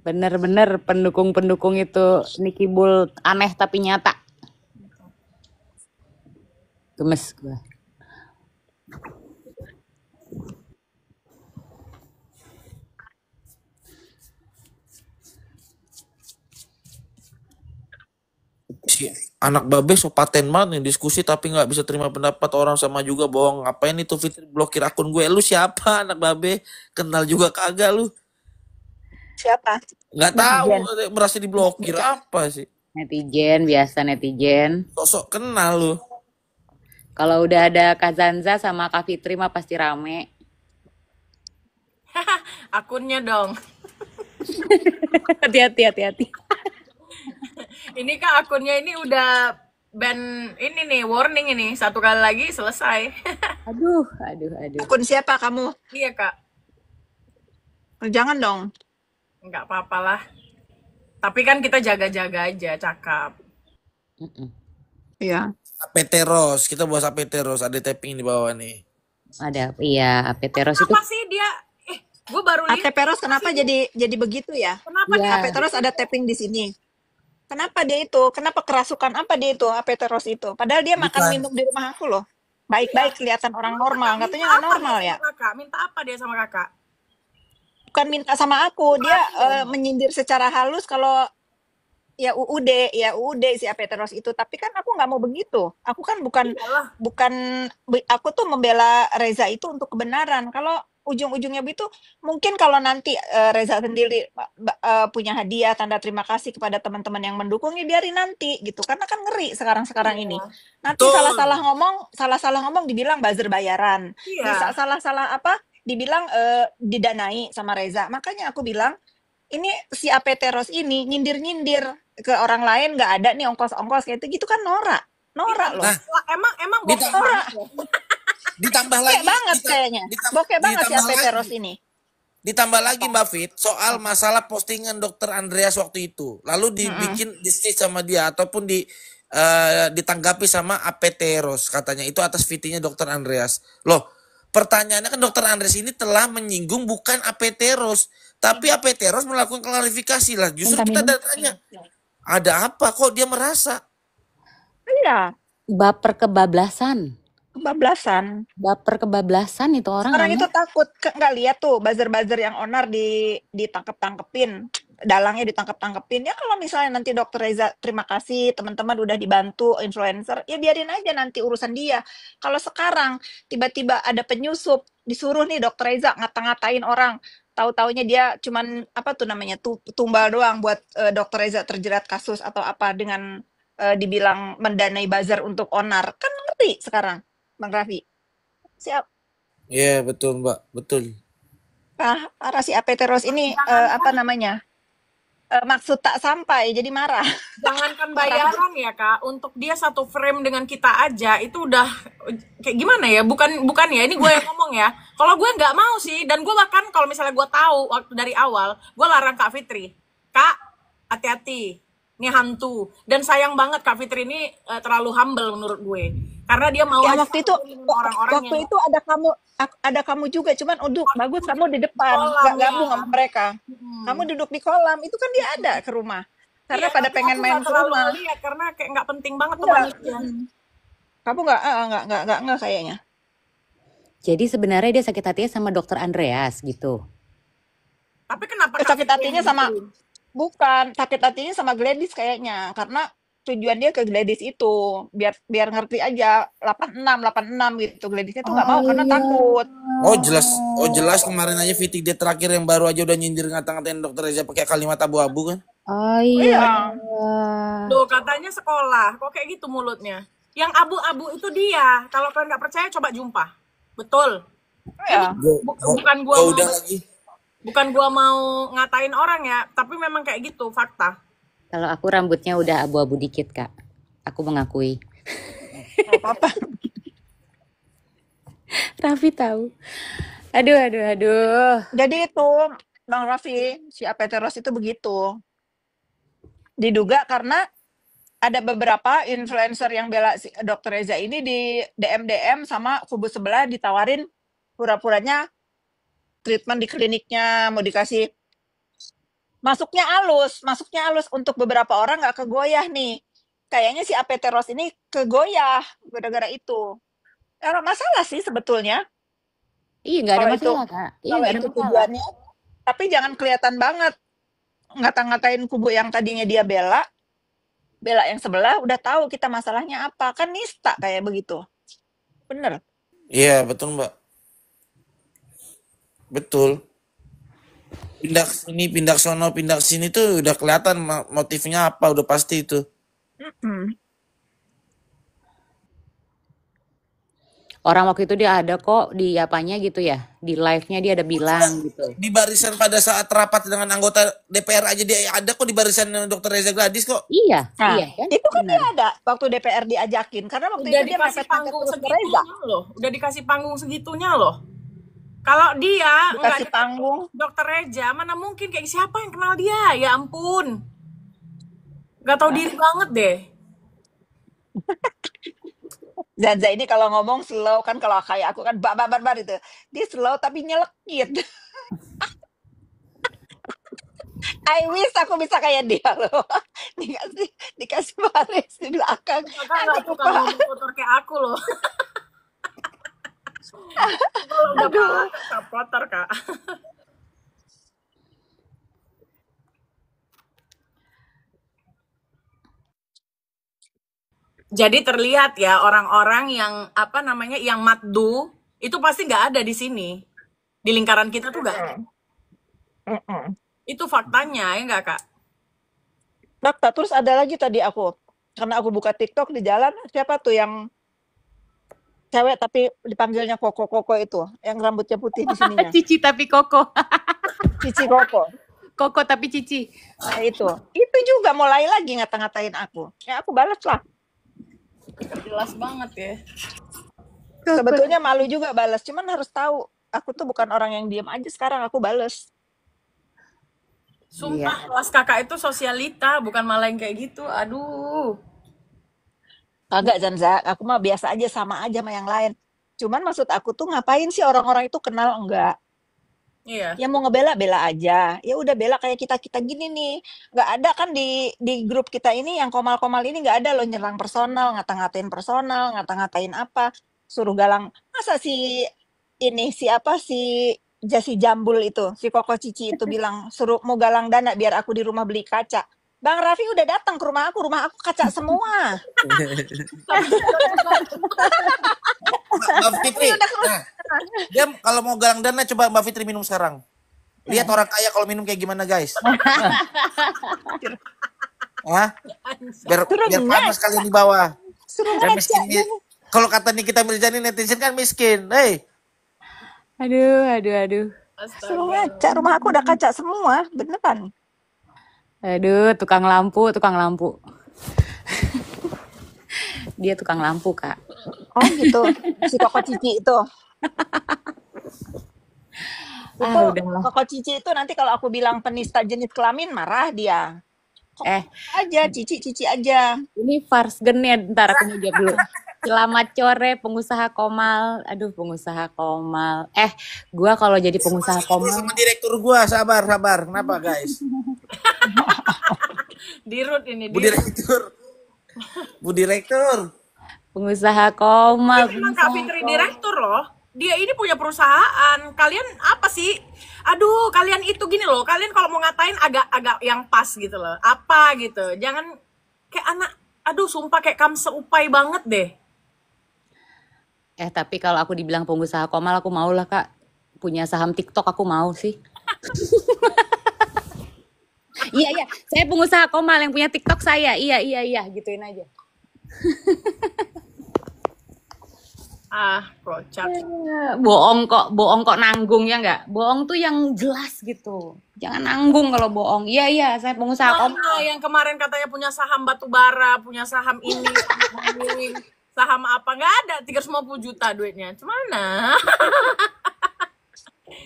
Bener-bener pendukung-pendukung itu Nicky Bull aneh tapi nyata. Gemes gue. Si anak babe so paten banget nih diskusi tapi nggak bisa terima pendapat orang sama juga bohong. Ngapain itu Fitri blokir akun gue? Lu siapa anak babe? Kenal juga kagak lu? Siapa? Nggak tahu, merasa diblokir apa sih? Netizen, biasa netizen. Sosok kenal lu. Kalau udah ada Kak Zanza sama Kak Fitri mah pasti rame. Akunnya dong. Hati-hati. Ini Kak akunnya ini udah ban ini nih, warning ini. Satu kali lagi selesai. Aduh. Akun siapa kamu? Iya Kak. Jangan dong. Nggak apa-apa lah. Tapi kan kita jaga-jaga aja, cakap. Iya. AP Teros, kita bahas AP Teros, ada tapping di bawah nih. Ada, iya, AP Teros itu. Apa sih dia? Gue baru lihat. AP Teros kenapa jadi begitu ya? Kenapa Ya. dia? AP Teros ada tapping di sini. Kenapa dia itu? Kenapa kerasukan apa dia itu? AP Teros itu. Padahal dia makan Bukan. minum di rumah aku loh. Baik-baik kelihatan orang normal. Katanya nggak normal ya. Kakak, minta apa dia sama kakak? Bukan minta sama aku, dia menyindir secara halus kalau ya UUD si AP Teros itu. Tapi kan aku nggak mau begitu. Aku kan bukan Iyalah. aku tuh membela Reza itu untuk kebenaran. Kalau ujung-ujungnya itu mungkin kalau nanti Reza sendiri punya hadiah tanda terima kasih kepada teman-teman yang mendukung, ya biarin nanti gitu. Karena kan ngeri sekarang-sekarang ini. Iya. Nanti Betul. salah-salah ngomong dibilang buzzer bayaran. Bisa Iya. salah-salah apa dibilang didanai sama Reza. Makanya aku bilang ini si AP Teros ini nyindir-nyindir ke orang lain, nggak ada nih ongkos-ongkos kayak itu gitu kan norak. Iya, Norak loh. Nah, emang bokeh ditambah, Norak. banget ya. ditambah Bokeh lagi, banget kayaknya. Bokeh banget si AP Teros ditambah lagi, ini. ditambah lagi Apa? Mbak Fit soal masalah postingan Dokter Andreas waktu itu, lalu Mm-mm. dibikin di-stitch sama dia ataupun ditanggapi sama APT Ros katanya itu atas VT-nya Dokter Andreas. Loh, pertanyaannya kan Dokter Andreas ini telah menyinggung bukan APT Ros, tapi APT Ros melakukan klarifikasi lah. Justru Minta kita minum. tanya, ada apa kok dia merasa? Iya, Baper kebablasan. kebablasan. Baper kebablasan itu orang Orang itu namanya. takut nggak lihat tuh buzzer-buzzer yang onar ditangkep-tangkepin, dalangnya ditangkep-tangkepin. Ya kalau misalnya nanti Dokter Reza terima kasih teman-teman udah dibantu influencer, ya biarin aja nanti urusan dia. Kalau sekarang tiba-tiba ada penyusup disuruh nih Dokter Reza ngata-ngatain orang, tahu-taunya dia cuman apa tuh namanya tumbal doang buat Dokter Reza terjerat kasus atau apa dengan dibilang mendanai buzzer untuk onar, kan ngeri sekarang, Bang Raffi. Siap. Iya betul Mbak, betul. Parah si AP Teros ini apa namanya? Maksud tak sampai jadi marah. Jangankan Marah. bayaran ya Kak, untuk dia satu frame dengan kita aja itu udah kayak gimana ya? Bukan ya, ini gue yang ngomong ya. Kalau gue nggak mau sih, dan gue bahkan kalau misalnya gue tahu waktu dari awal, gue larang Kak Fitri. Kak, hati-hati, ini hantu. Dan sayang banget Kak Fitri ini terlalu humble menurut gue, karena dia mau Ya aja waktu itu ngomongin orang-orang waktu yang itu ada kamu juga, cuman uduk bagus kamu di depan, kolam nggak ya. gabung sama mereka. Kamu duduk di kolam, itu kan dia ada ke rumah. Karena Iya, pada tapi pengen aku main nggak ke terlalu rumah. lihat karena kayak nggak penting banget Enggak. temannya dia. Kamu nggak kayaknya. Jadi sebenarnya dia sakit hatinya sama Dokter Andreas gitu. Tapi kenapa Kak Sakit Fitri hatinya yang sama gituin? bukan, sakit hatinya sama Gladys kayaknya. Karena tujuan dia ke Gladys itu biar ngerti aja 86 gitu. Gladysnya tuh nggak mau karena takut. Oh jelas kemarin aja VT dia terakhir yang baru aja udah nyindir ngata-ngatain Dokter Reza pakai kalimat abu-abu kan? Oh Iya. Loh, katanya sekolah, kok kayak gitu mulutnya? Yang abu-abu itu dia. Kalau kalian nggak percaya, coba jumpa. Betul. Iya. Bukan gua mau ngatain orang ya, tapi memang kayak gitu fakta. Kalau aku rambutnya udah abu-abu dikit, Kak. Aku mengakui. Nggak apa-apa. Raffi tahu. Aduh. Jadi itu Bang Raffi, si AP Teros itu begitu. Diduga karena ada beberapa influencer yang bela si Dokter Reza ini di DM sama kubu sebelah ditawarin pura-puranya treatment di kliniknya, mau dikasih masuknya halus untuk beberapa orang nggak kegoyah nih. Kayaknya si AP Teros ini kegoyah gara-gara itu. Ya, nggak masalah sih sebetulnya Iya, nggak ada kalau itu masalah, Kak. Iya, kalau nggak ada itu masalah. tujuannya. Tapi jangan kelihatan banget ngata-ngatain kubu yang tadinya dia bela yang sebelah udah tahu kita masalahnya apa, kan nista kayak begitu. Bener. Iya betul Mbak. Betul. Pindah ke sini, pindah ke sono, pindah ke sini tuh udah kelihatan motifnya apa, udah pasti itu. Orang waktu itu dia ada kok di apanya gitu ya, di live-nya dia ada bilang gitu. Di barisan pada saat rapat dengan anggota DPR aja dia ada kok di barisan Dokter Reza Gladys kok. Iya, Nah, iya kan? itu kan Benar. dia ada waktu DPR diajakin karena waktu Udah itu dia dikasih mepet-mepet panggung terus ke Reza. segitunya loh. Udah dikasih panggung segitunya loh. Kalau dia nggak Dikasih deket panggung. Dokter Reza, mana mungkin kayak siapa yang kenal dia? Ya ampun. Gak tau diri banget deh. Zaza ini kalau ngomong slow kan, kalau kayak aku kan bar itu. Dia slow tapi nyelekit. I wish aku bisa kayak dia loh. Dikasih baris di belakang. Kakak nggak suka ngomong kotor kayak aku loh. Kalau udah parah, Kak, kotor Kak. Jadi terlihat ya orang-orang yang apa namanya yang maddu itu pasti nggak ada di sini. Di lingkaran kita tuh gak ada. Mm-mm. Itu faktanya, ya nggak Kak? Fakta. Terus ada lagi tadi karena aku buka TikTok di jalan, siapa tuh yang cewek tapi dipanggilnya Koko itu, yang rambutnya putih di sininya, Cici tapi Koko. Cici Koko. Koko tapi Cici. Nah, itu juga mulai lagi ngata-ngatain aku. Ya aku balas lah. Jelas banget ya. Sebetulnya malu juga balas, cuman harus tahu aku tuh bukan orang yang diam aja sekarang, aku balas. Sumpah, kelas kakak itu sosialita, bukan malah yang kayak gitu. Aduh. Kagak Zanza, aku mah biasa aja, sama aja sama yang lain. Cuman maksud aku tuh ngapain sih orang-orang itu kenal enggak? Iya. Ya mau ngebela aja. Ya udah bela kayak kita gini nih. Nggak ada kan di grup kita ini yang komal-komal ini nggak ada loh nyerang personal, ngata-ngatain personal, ngata-ngatain apa. Suruh galang. Masa siapa si Jasi Jambul itu, si Koko Cici itu bilang suruh mau galang dana biar aku di rumah beli kaca. Bang Raffi udah datang ke rumah aku kaca semua. Mbak Fitri, nah, dia kalau mau galang dana coba Mbak Fitri minum sekarang. Lihat orang kaya kalau minum kayak gimana guys. Hah? Biar panas kalian di bawah. Dan miskin. Kalau kata Nikita Mirzani netizen kan miskin. Hei. Aduh. Suruh ngaca, rumah aku udah kaca semua, beneran. Aduh, tukang lampu. Dia tukang lampu, Kak. Oh gitu, si Koko Cici itu. Udahlah. Koko Cici itu nanti kalau aku bilang penista jenis kelamin marah dia. Aja, Cici aja. Ini Farsgen ya, ntar aku mau jawab dulu. Selamat sore pengusaha Komal. Aduh, pengusaha Komal. Gua kalau jadi pengusaha Komal Sama direktur gua, sabar. Kenapa guys? Dirut ini. Bu direktur. Pengusaha Komal. Memang Kak Fitri direktur loh. Dia ini punya perusahaan. Kalian apa sih? Aduh, kalian itu gini loh. Kalian kalau mau ngatain agak yang pas gitu loh. Apa gitu. Jangan kayak anak. Aduh, sumpah kayak kamu seupai banget deh. Tapi kalau aku dibilang pengusaha Komal, aku mau lah, Kak. Punya saham TikTok aku mau sih. Iya. Saya pengusaha Komal yang punya TikTok saya. Iya. Gituin aja. Kocak. Bohong kok nanggung ya nggak? Bohong tuh yang jelas gitu. Jangan nanggung kalau bohong. Iya, saya pengusaha Komal. Yang kemarin katanya punya saham batu bara, punya saham ini, saham apa, nggak ada, 350 juta duitnya. Cemana?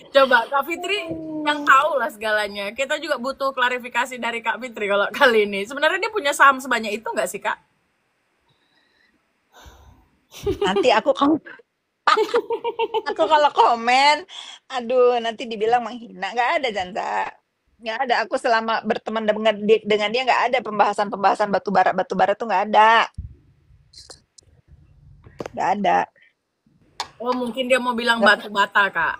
Coba Kak Fitri yang tahu lah segalanya. Kita juga butuh klarifikasi dari Kak Fitri kalau kali ini. Sebenarnya dia punya saham sebanyak itu nggak sih Kak? Nanti aku kalau komen, aduh nanti dibilang menghina. Nggak ada Janda. Nggak ada. Aku selama berteman dengan dia nggak ada pembahasan batu bara tuh nggak ada. Nggak ada. Oh mungkin dia mau bilang batu bata Kak.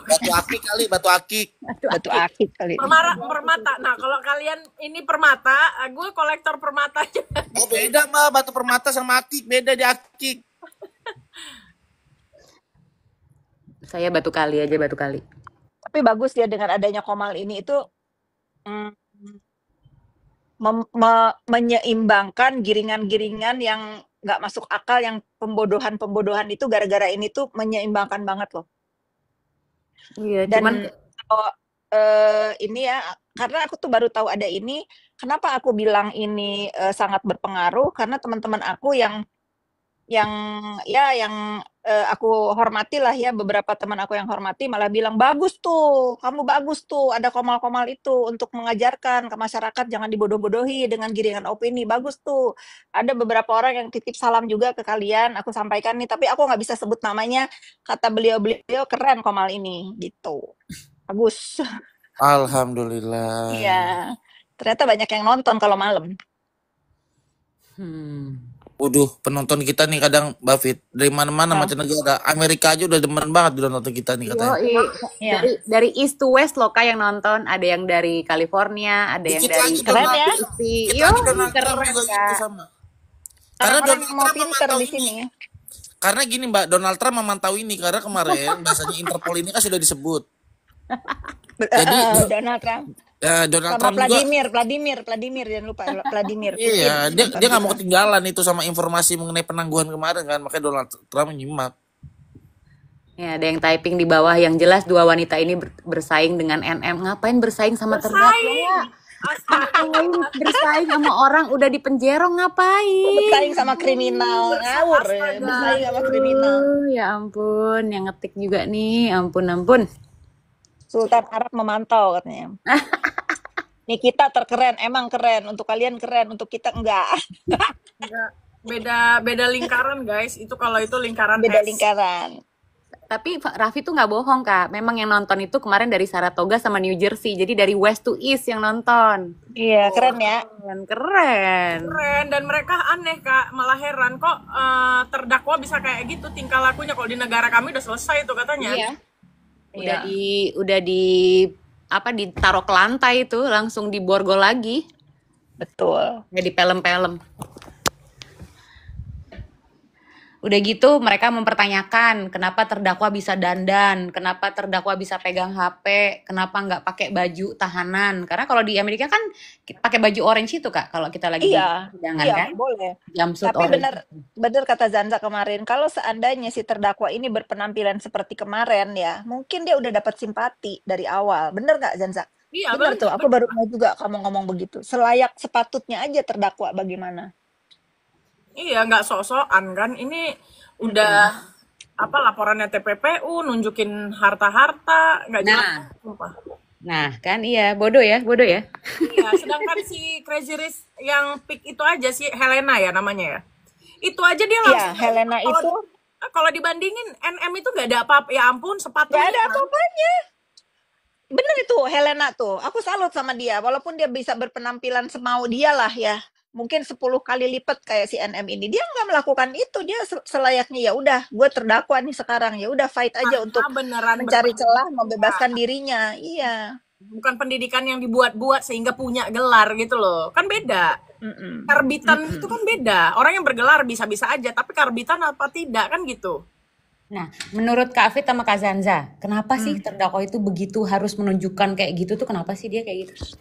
Batu akik. Batu akik kali. Permata. Nah kalau kalian ini permata, gue kolektor permata aja. Oh beda mah, batu permata sama akik beda di akik. Saya batu kali. Tapi bagus ya dengan adanya Komal ini itu menyeimbangkan giringan-giringan yang nggak masuk akal, yang pembodohan itu gara-gara ini tuh menyeimbangkan banget loh. Iya, Dan ini ya, karena aku tuh baru tahu ada ini. Kenapa aku bilang ini sangat berpengaruh? Karena teman-teman aku yang aku hormati lah ya, beberapa teman aku yang hormati malah bilang kamu bagus tuh ada Komal-Komal itu untuk mengajarkan ke masyarakat jangan dibodoh-bodohi dengan giringan opini, bagus tuh. Ada beberapa orang yang titip salam juga ke kalian, aku sampaikan nih, tapi aku nggak bisa sebut namanya. Kata beliau keren Komal ini gitu, bagus. Alhamdulillah. Iya, ternyata banyak yang nonton kalau malam. Waduh, penonton kita nih kadang Mbak Fit dari mana-mana mancanegara. Amerika aja udah demen banget udah nonton kita nih katanya. Iya. Dari east to west loh Kak yang nonton. Ada yang dari California, ada yang Dikit dari lagi Keren ya. Kita aja udah nonton keren juga Kak. gitu sama. Karena Orang-orang Donald yang mau Trump pinter memantau di sini. karena gini Mbak, Donald Trump memantau ini karena kemarin bahasanya Interpol ini kan sudah disebut. Jadi Donald Trump Donald sama Trump juga Vladimir jangan lupa Vladimir Putin. iya, dia Bukan nggak mau kita. ketinggalan itu sama informasi mengenai penangguhan kemarin kan, makanya Donald Trump nyimak. Ya, ada yang typing di bawah yang jelas dua wanita ini bersaing dengan NM. Ngapain bersaing sama terdakwa? Bersaing. Astaga. Ngapain bersaing sama orang udah di penjara ngapain? Bersaing sama kriminal ngawur ya. Astaga. Bersaing sama kriminal. Ya ampun, yang ngetik juga nih. Ampun. Sultan Arab memantau katanya. Nikita terkeren, emang keren. Untuk kalian keren, untuk kita enggak. Enggak. Beda lingkaran guys. Itu kalau itu lingkaran Beda S. lingkaran. Tapi Raffi tuh nggak bohong, Kak. Memang yang nonton itu kemarin dari Saratoga sama New Jersey. Jadi dari west to east yang nonton. Iya, keren ya. Keren. Keren, dan mereka aneh Kak, malah heran kok terdakwa bisa kayak gitu tingkah lakunya. Kalau di negara kami udah selesai itu katanya. Iya. Iya. Udah ditaruh ke lantai itu langsung diborgol lagi. Betul. Nggak dipelem-pelem. Udah gitu mereka mempertanyakan kenapa terdakwa bisa dandan, kenapa terdakwa bisa pegang HP, kenapa nggak pakai baju tahanan. Karena kalau di Amerika kan pakai baju orange itu Kak, kalau kita lagi di Iya, persidangan iya kan, boleh. jumpsuit Tapi orange. benar kata Zanza kemarin, kalau seandainya si terdakwa ini berpenampilan seperti kemarin ya, mungkin dia udah dapat simpati dari awal. Bener nggak Zanza? Iya, Bener tuh, bener. aku baru mau juga kamu ngomong begitu. Selayak sepatutnya aja terdakwa bagaimana? Iya, nggak sok-sokan kan. Ini udah apa laporannya TPPU, nunjukin harta-harta, nggak jelas. Nah, Sumpah. nah kan iya, bodoh ya. Iya, sedangkan si Crazy Rich yang pick itu aja sih, Helena ya namanya ya. Itu aja dia Iya, langsung. Helena itu Kalau dibandingin NM itu nggak ada apa-apa. Ya ampun, sepatunya. nggak ada apa-apanya. Bener itu Helena tuh, aku salut sama dia. Walaupun dia bisa berpenampilan semau dia lah ya. Mungkin 10 kali lipat kayak si NM ini. Dia nggak melakukan itu. Dia selayaknya ya udah, gue terdakwa nih sekarang. Ya udah fight aja untuk beneran mencari celah, berpendidikan. membebaskan dirinya. Iya. Bukan pendidikan yang dibuat-buat sehingga punya gelar gitu loh. Kan beda. Mm-mm. Karbitan itu kan beda. Orang yang bergelar bisa-bisa aja, tapi karbitan apa tidak kan gitu. Nah, menurut Kak Fit sama Kak Zanza, kenapa sih terdakwa itu begitu harus menunjukkan kayak gitu tuh? Kenapa sih dia kayak gitu?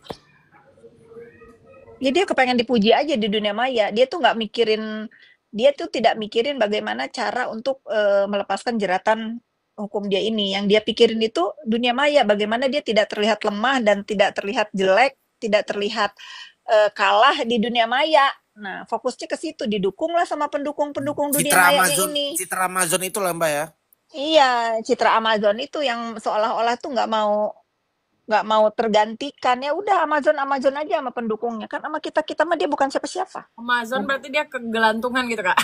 Ya dia kepengen dipuji aja di dunia maya. Dia tuh nggak mikirin, dia tuh tidak mikirin bagaimana cara untuk melepaskan jeratan hukum dia ini. Yang dia pikirin itu dunia maya, bagaimana dia tidak terlihat lemah dan tidak terlihat jelek, tidak terlihat kalah di dunia maya. Nah, fokusnya ke situ, didukunglah sama pendukung-pendukung dunia mayanya ini. Citra Amazon itu lah Mbak ya. Iya, citra Amazon itu yang seolah-olah tuh nggak mau tergantikan. Ya udah Amazon aja sama pendukungnya, kan sama kita mah dia bukan siapa-siapa. Amazon berarti dia kegelantungan gitu Kak.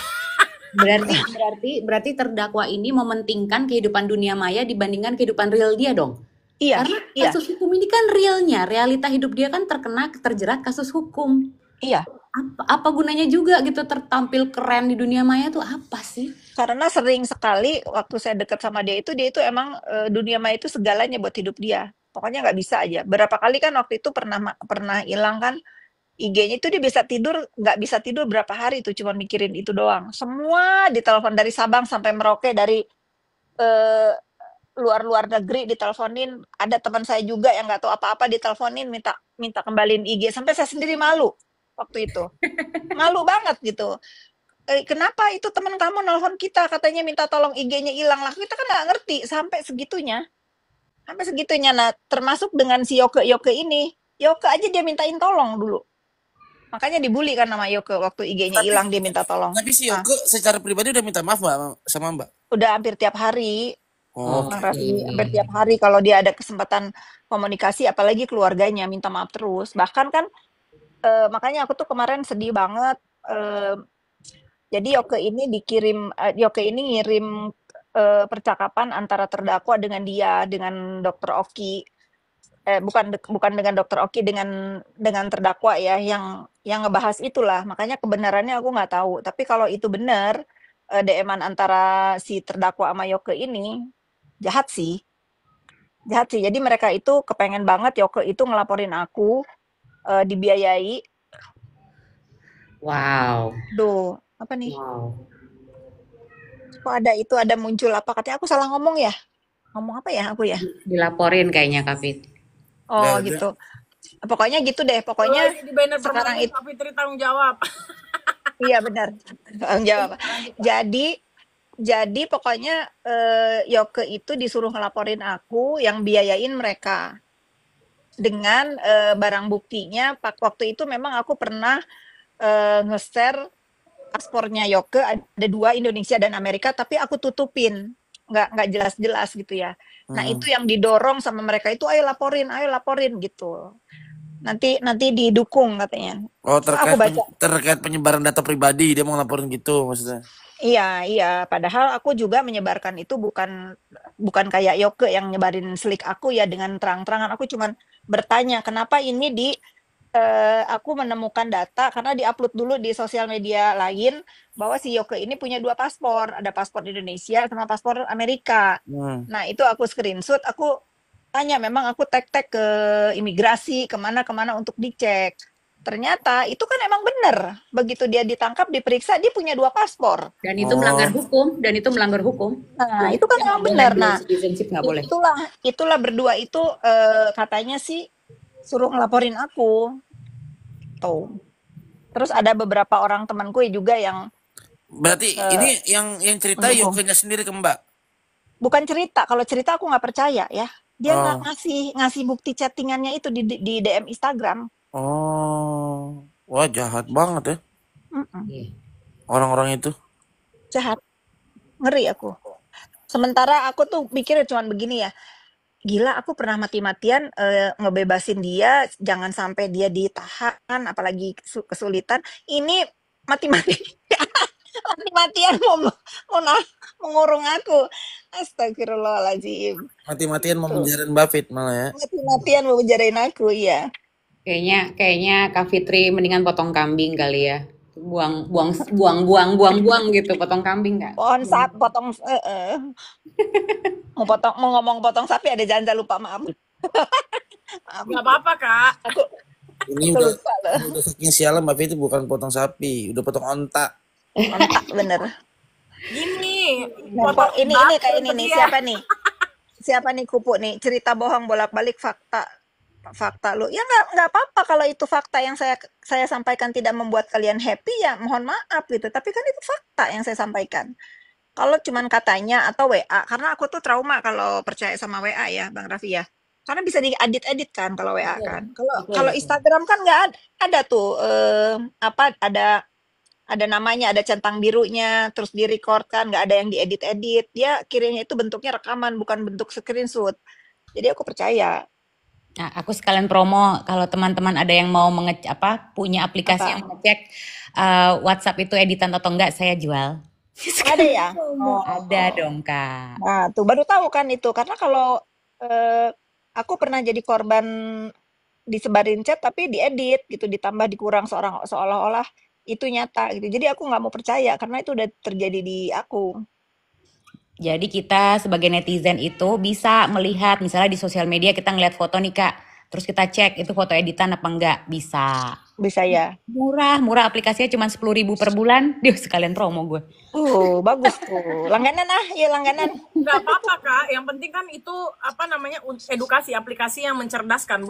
Berarti terdakwa ini mementingkan kehidupan dunia maya dibandingkan kehidupan real dia dong. Iya, Karena iya, kasus hukum ini kan realnya, realita hidup dia kan terjerat kasus hukum. iya. Apa gunanya juga gitu tertampil keren di dunia maya tuh apa sih? Karena sering sekali waktu saya dekat sama dia itu emang dunia maya itu segalanya buat hidup dia. Pokoknya nggak bisa aja. Berapa kali kan waktu itu pernah hilang kan IG-nya itu dia nggak bisa tidur berapa hari tuh cuma mikirin itu doang. Semua ditelepon dari Sabang sampai Merauke, dari eh, luar negeri diteleponin. Ada teman saya juga yang nggak tahu apa-apa diteleponin minta kembaliin IG, sampai saya sendiri malu waktu itu. Malu banget gitu. Kenapa itu teman kamu nelpon kita katanya minta tolong IG-nya hilang lah. Kita kan nggak ngerti sampai segitunya. Nah, termasuk dengan si Yoke ini. Yoke aja dia mintain tolong dulu. Makanya dibully kan sama Yoke waktu IG-nya hilang, dia minta tolong. Tapi si Yoke secara pribadi udah minta maaf Mbak sama Mbak. Udah hampir tiap hari. Oh, Bang Raffi, hampir tiap hari kalau dia ada kesempatan komunikasi, apalagi keluarganya minta maaf terus. Bahkan kan makanya aku tuh kemarin sedih banget. Jadi Yoke ini ngirim percakapan antara terdakwa dengan dia, dengan Dokter Oki. Bukan dengan Dokter Oki, dengan terdakwa ya, yang ngebahas itulah. Makanya kebenarannya aku nggak tahu. Tapi kalau itu benar, DM-an antara si terdakwa sama Yoke ini jahat sih. Jadi mereka itu kepengen banget Yoke itu ngelaporin aku, dibiayai. Wow. Duh, apa nih? Wow. Kok ada muncul apa? Katanya aku salah ngomong ya? Ngomong apa ya aku ya? Dilaporin kayaknya Kak Fit. Oh Udah. gitu. Pokoknya gitu deh. Kalau Pokoknya lagi di banner sekarang permainan itu, Kak Fitri tanggung jawab. iya benar. Tanggung jawab. Lanjut, Kak. Jadi pokoknya Yoke itu disuruh ngelaporin aku yang biayain mereka dengan barang buktinya. Waktu itu memang aku pernah nge-share paspornya Yoke, ada 2, Indonesia dan Amerika, tapi aku tutupin, nggak jelas-jelas gitu ya. Nah Hmm. itu yang didorong sama mereka itu, ayo laporin gitu. Nanti didukung katanya. Oh, So, aku baca. terkait penyebaran data pribadi dia mau ngelaporin gitu maksudnya. Iya. Padahal aku juga menyebarkan itu bukan kayak Yoke yang nyebarin slik aku ya dengan terang-terangan. Aku cuman bertanya kenapa ini aku menemukan data karena diupload dulu di sosial media lain bahwa si Yoke ini punya 2 paspor, ada paspor Indonesia sama paspor Amerika. Hmm. Nah itu aku screenshot, aku tanya, memang aku tag-tag ke imigrasi kemana untuk dicek. Ternyata itu kan emang bener. Begitu dia ditangkap, diperiksa, dia punya 2 paspor. Dan itu Oh. melanggar hukum. Nah, itu kan Dia emang nggak boleh benar. dual Nah, citizenship, nggak boleh. itulah berdua itu katanya sih suruh ngelaporin aku. Tuh. Terus ada beberapa orang temanku juga yang Berarti ini yang cerita mendukung. Yokenya sendiri ke Mbak. Bukan cerita, kalau cerita aku nggak percaya ya. Dia Oh. ngasih bukti chattingannya itu di DM Instagram. Oh. Wah, jahat banget ya Mm-mm. Iya. orang-orang itu. Jahat, ngeri aku. Sementara aku tuh mikirnya cuman begini ya, gila aku pernah mati-matian ngebebasin dia, jangan sampai dia ditahan, apalagi kesulitan. Ini mati-mati mati-matian mau mengurung aku. Astagfirullahaladzim. Mati-matian mau Tuh, menjarain Mbak Fit malah ya. mati-matian mau menjarain aku, iya. Kayaknya Kak Fitri mendingan potong kambing kali ya. Buang gitu, potong kambing nggak? Potong mau ngomong potong sapi ada janda, lupa, maaf. Maaf, Nggak apa-apa, Kak. aku Ini aku udah lupa loh. saking sialan Mbak Fit itu bukan potong sapi, udah potong onta. Kontak bener. Gini, Nempel potong ini batu kayak ini itu nih, dia. siapa nih? Siapa nih Kupu nih? Cerita bohong bolak-balik fakta lu. Ya nggak apa-apa kalau itu fakta yang saya sampaikan tidak membuat kalian happy, ya mohon maaf gitu. Tapi kan itu fakta yang saya sampaikan. Kalau cuman katanya atau WA, karena aku tuh trauma kalau percaya sama WA ya, Bang Raffi ya. Karena bisa diedit-edit kan kalau WA kan. Kalau Instagram kan nggak ada tuh apa ada namanya, ada centang birunya, terus di-record kan, nggak ada yang diedit-edit. Dia kirimnya itu bentuknya rekaman, bukan bentuk screenshot. Jadi aku percaya. Nah, aku sekalian promo kalau teman-teman ada yang mau punya aplikasi yang Apa? mengecek WhatsApp itu editan atau enggak, saya jual. Ada ya? Oh, Ada dong, Kak. nah tuh baru tahu kan itu. Karena kalau aku pernah jadi korban disebarin chat tapi diedit gitu, ditambah dikurang seolah-olah itu nyata gitu. Jadi aku nggak mau percaya karena itu udah terjadi di aku. Jadi kita sebagai netizen itu bisa melihat misalnya di sosial media kita ngeliat foto nih, Kak. Terus kita cek itu foto editan apa enggak, bisa. Bisa ya. Murah aplikasinya cuma 10.000 per bulan. Dia sekalian promo gue. Bagus tuh. Langganan ya langganan. Nggak apa-apa, Kak. Yang penting kan itu edukasi, aplikasi yang mencerdaskan,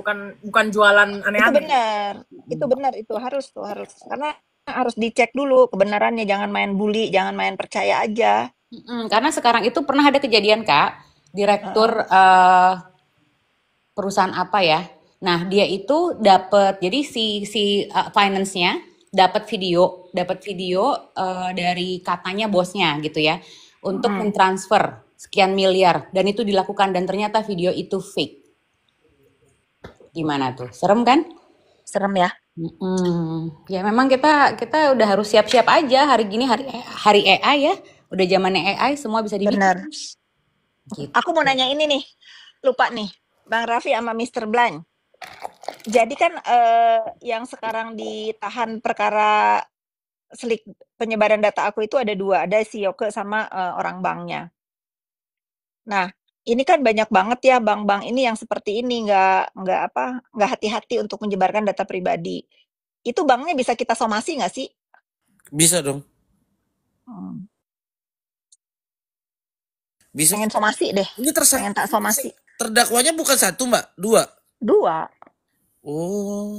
bukan jualan Itu aneh-aneh. benar. Itu benar, itu harus. Karena harus dicek dulu kebenarannya, jangan main bully, jangan main percaya aja. Karena sekarang itu pernah ada kejadian, Kak, direktur perusahaan apa ya. Nah, dia itu dapat, jadi si finance-nya dapat video dari katanya bosnya gitu ya, untuk mentransfer sekian miliar, dan itu dilakukan dan ternyata video itu fake. Gimana tuh? Serem kan? Serem ya. Ya memang kita udah harus siap-siap aja, hari gini hari AI ya. Udah zamannya AI, semua bisa dibikin. Benar. Gitu. Aku mau nanya ini nih. Lupa nih. Bang Raffi sama Mr. Blank. Jadi kan yang sekarang ditahan perkara slik penyebaran data aku itu ada 2. Ada si Yoke sama orang banknya. Nah, ini kan banyak banget ya bank-bank ini yang seperti ini, nggak hati-hati untuk menyebarkan data pribadi. Itu banknya bisa kita somasi nggak sih? Bisa dong. Bisa Pengen somasi deh. ini Pengen tak somasi. terdakwanya bukan satu Mbak, dua. 2. Oh,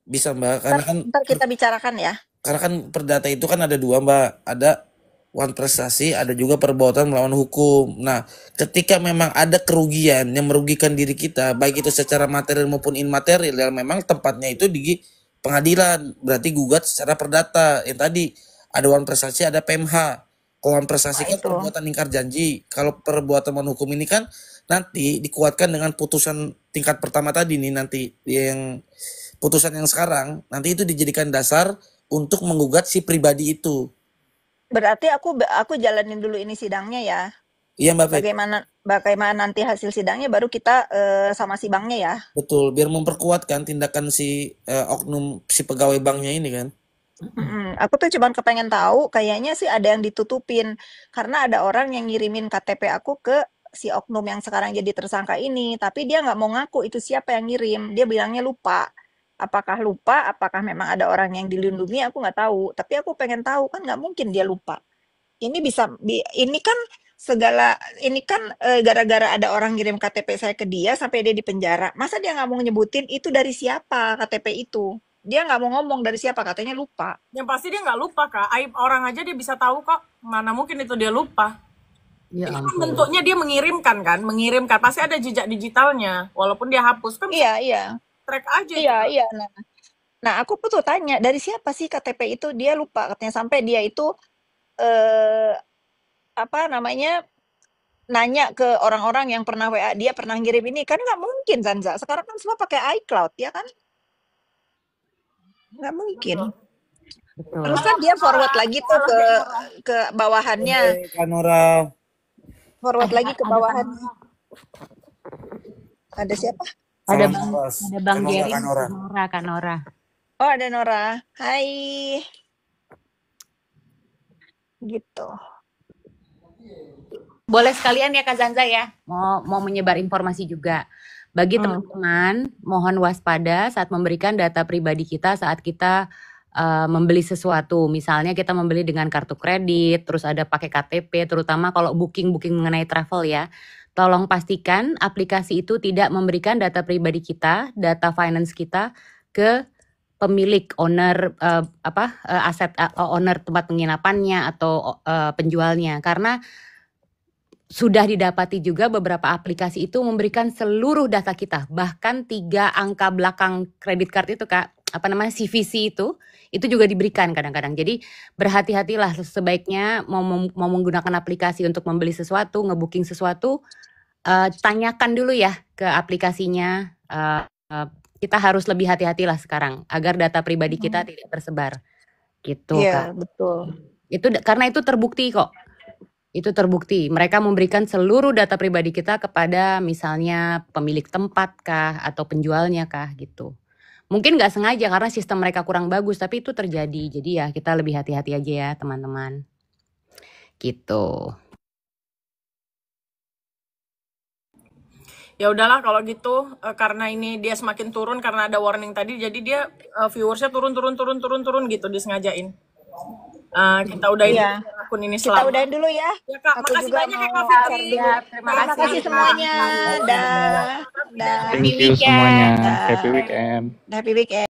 bisa Mbak, karena kan Ntar kita bicarakan ya. perdata itu kan ada dua Mbak, ada wan prestasi, ada juga perbuatan melawan hukum. Nah, ketika memang ada kerugian yang merugikan diri kita, baik itu secara material maupun immaterial, yang memang tempatnya itu di pengadilan, berarti gugat secara perdata. Yang tadi ada wan prestasi, ada PMH. Kalau wan prestasi Nah, kan itu. perbuatan ingkar janji. Kalau perbuatan melawan hukum ini kan nanti dikuatkan dengan putusan tingkat pertama tadi nih, nanti yang putusan yang sekarang nanti itu dijadikan dasar untuk menggugat si pribadi itu. Berarti aku jalanin dulu ini sidangnya ya. Iya Mbak Feb, Bagaimana nanti hasil sidangnya baru kita sama si banknya ya. betul. Biar memperkuatkan tindakan si oknum si pegawai banknya ini kan. Aku tuh cuman kepengen tahu, kayaknya sih ada yang ditutupin karena ada orang yang ngirimin KTP aku ke si oknum yang sekarang jadi tersangka ini, tapi dia nggak mau ngaku itu siapa yang ngirim. Dia bilangnya lupa. Apakah lupa? Apakah memang ada orang yang dilindungi? Aku nggak tahu. Tapi aku pengen tahu kan nggak mungkin dia lupa. Ini kan gara-gara ada orang ngirim KTP saya ke dia sampai dia di penjara. Masa dia nggak mau nyebutin itu dari siapa KTP itu? Dia nggak mau ngomong dari siapa, katanya lupa. Yang pasti dia nggak lupa Kak. Aib orang aja dia bisa tahu kok. Mana mungkin itu dia lupa. Ya Ini kan ampun. bentuknya dia mengirimkan kan, mengirimkan. Pasti ada jejak digitalnya. Walaupun dia hapus kan bisa Iya. track aja itu. Iya. Nah, aku tuh tanya dari siapa sih KTP itu? Dia lupa katanya sampai dia itu eh apa namanya nanya ke orang-orang yang pernah WA dia pernah ngirim ini kan nggak mungkin Zanza. Sekarang kan semua pakai iCloud ya kan? Nggak mungkin. Betul. Terus kan dia forward lagi tuh ke bawahannya, Kanora, forward lagi ke bawahannya. Ada siapa? Ada salam Bang, atas. ada Bang Kanora, Jerry, Kanora. Kak Nora. Oh, ada Nora. Hai. Gitu. Boleh sekalian ya Kak Zanza ya, mau menyebar informasi juga. Bagi teman-teman, mohon waspada saat memberikan data pribadi kita saat kita membeli sesuatu. Misalnya kita membeli dengan kartu kredit, terus ada pakai KTP, terutama kalau booking mengenai travel ya. Tolong pastikan aplikasi itu tidak memberikan data pribadi kita, data finance kita ke pemilik, owner aset, owner tempat penginapannya atau penjualnya, karena sudah didapati juga beberapa aplikasi itu memberikan seluruh data kita, bahkan 3 angka belakang kredit card itu Kak, CVC itu juga diberikan kadang-kadang. Jadi berhati-hatilah, sebaiknya mau menggunakan aplikasi untuk membeli sesuatu, ngebooking sesuatu, tanyakan dulu ya ke aplikasinya. Kita harus lebih hati-hatilah sekarang agar data pribadi kita tidak tersebar. Gitu Iya, Kak. betul. Itu karena itu terbukti kok. Itu terbukti. Mereka memberikan seluruh data pribadi kita kepada misalnya pemilik tempat kah atau penjualnya kah gitu. Mungkin nggak sengaja karena sistem mereka kurang bagus, tapi itu terjadi. Jadi ya kita lebih hati-hati aja ya teman-teman. Gitu. Ya udahlah kalau gitu, karena ini dia semakin turun karena ada warning tadi, jadi dia viewersnya turun gitu, disengajain. Kita udahin Iya. akun ini Kita selama. udahin dulu ya. Ya Kak, Aku makasih juga banyak ya mau Kak share Fitri. dulu. Terima Terima kasih semuanya. Dah. Thank you semuanya. Happy weekend. Happy weekend.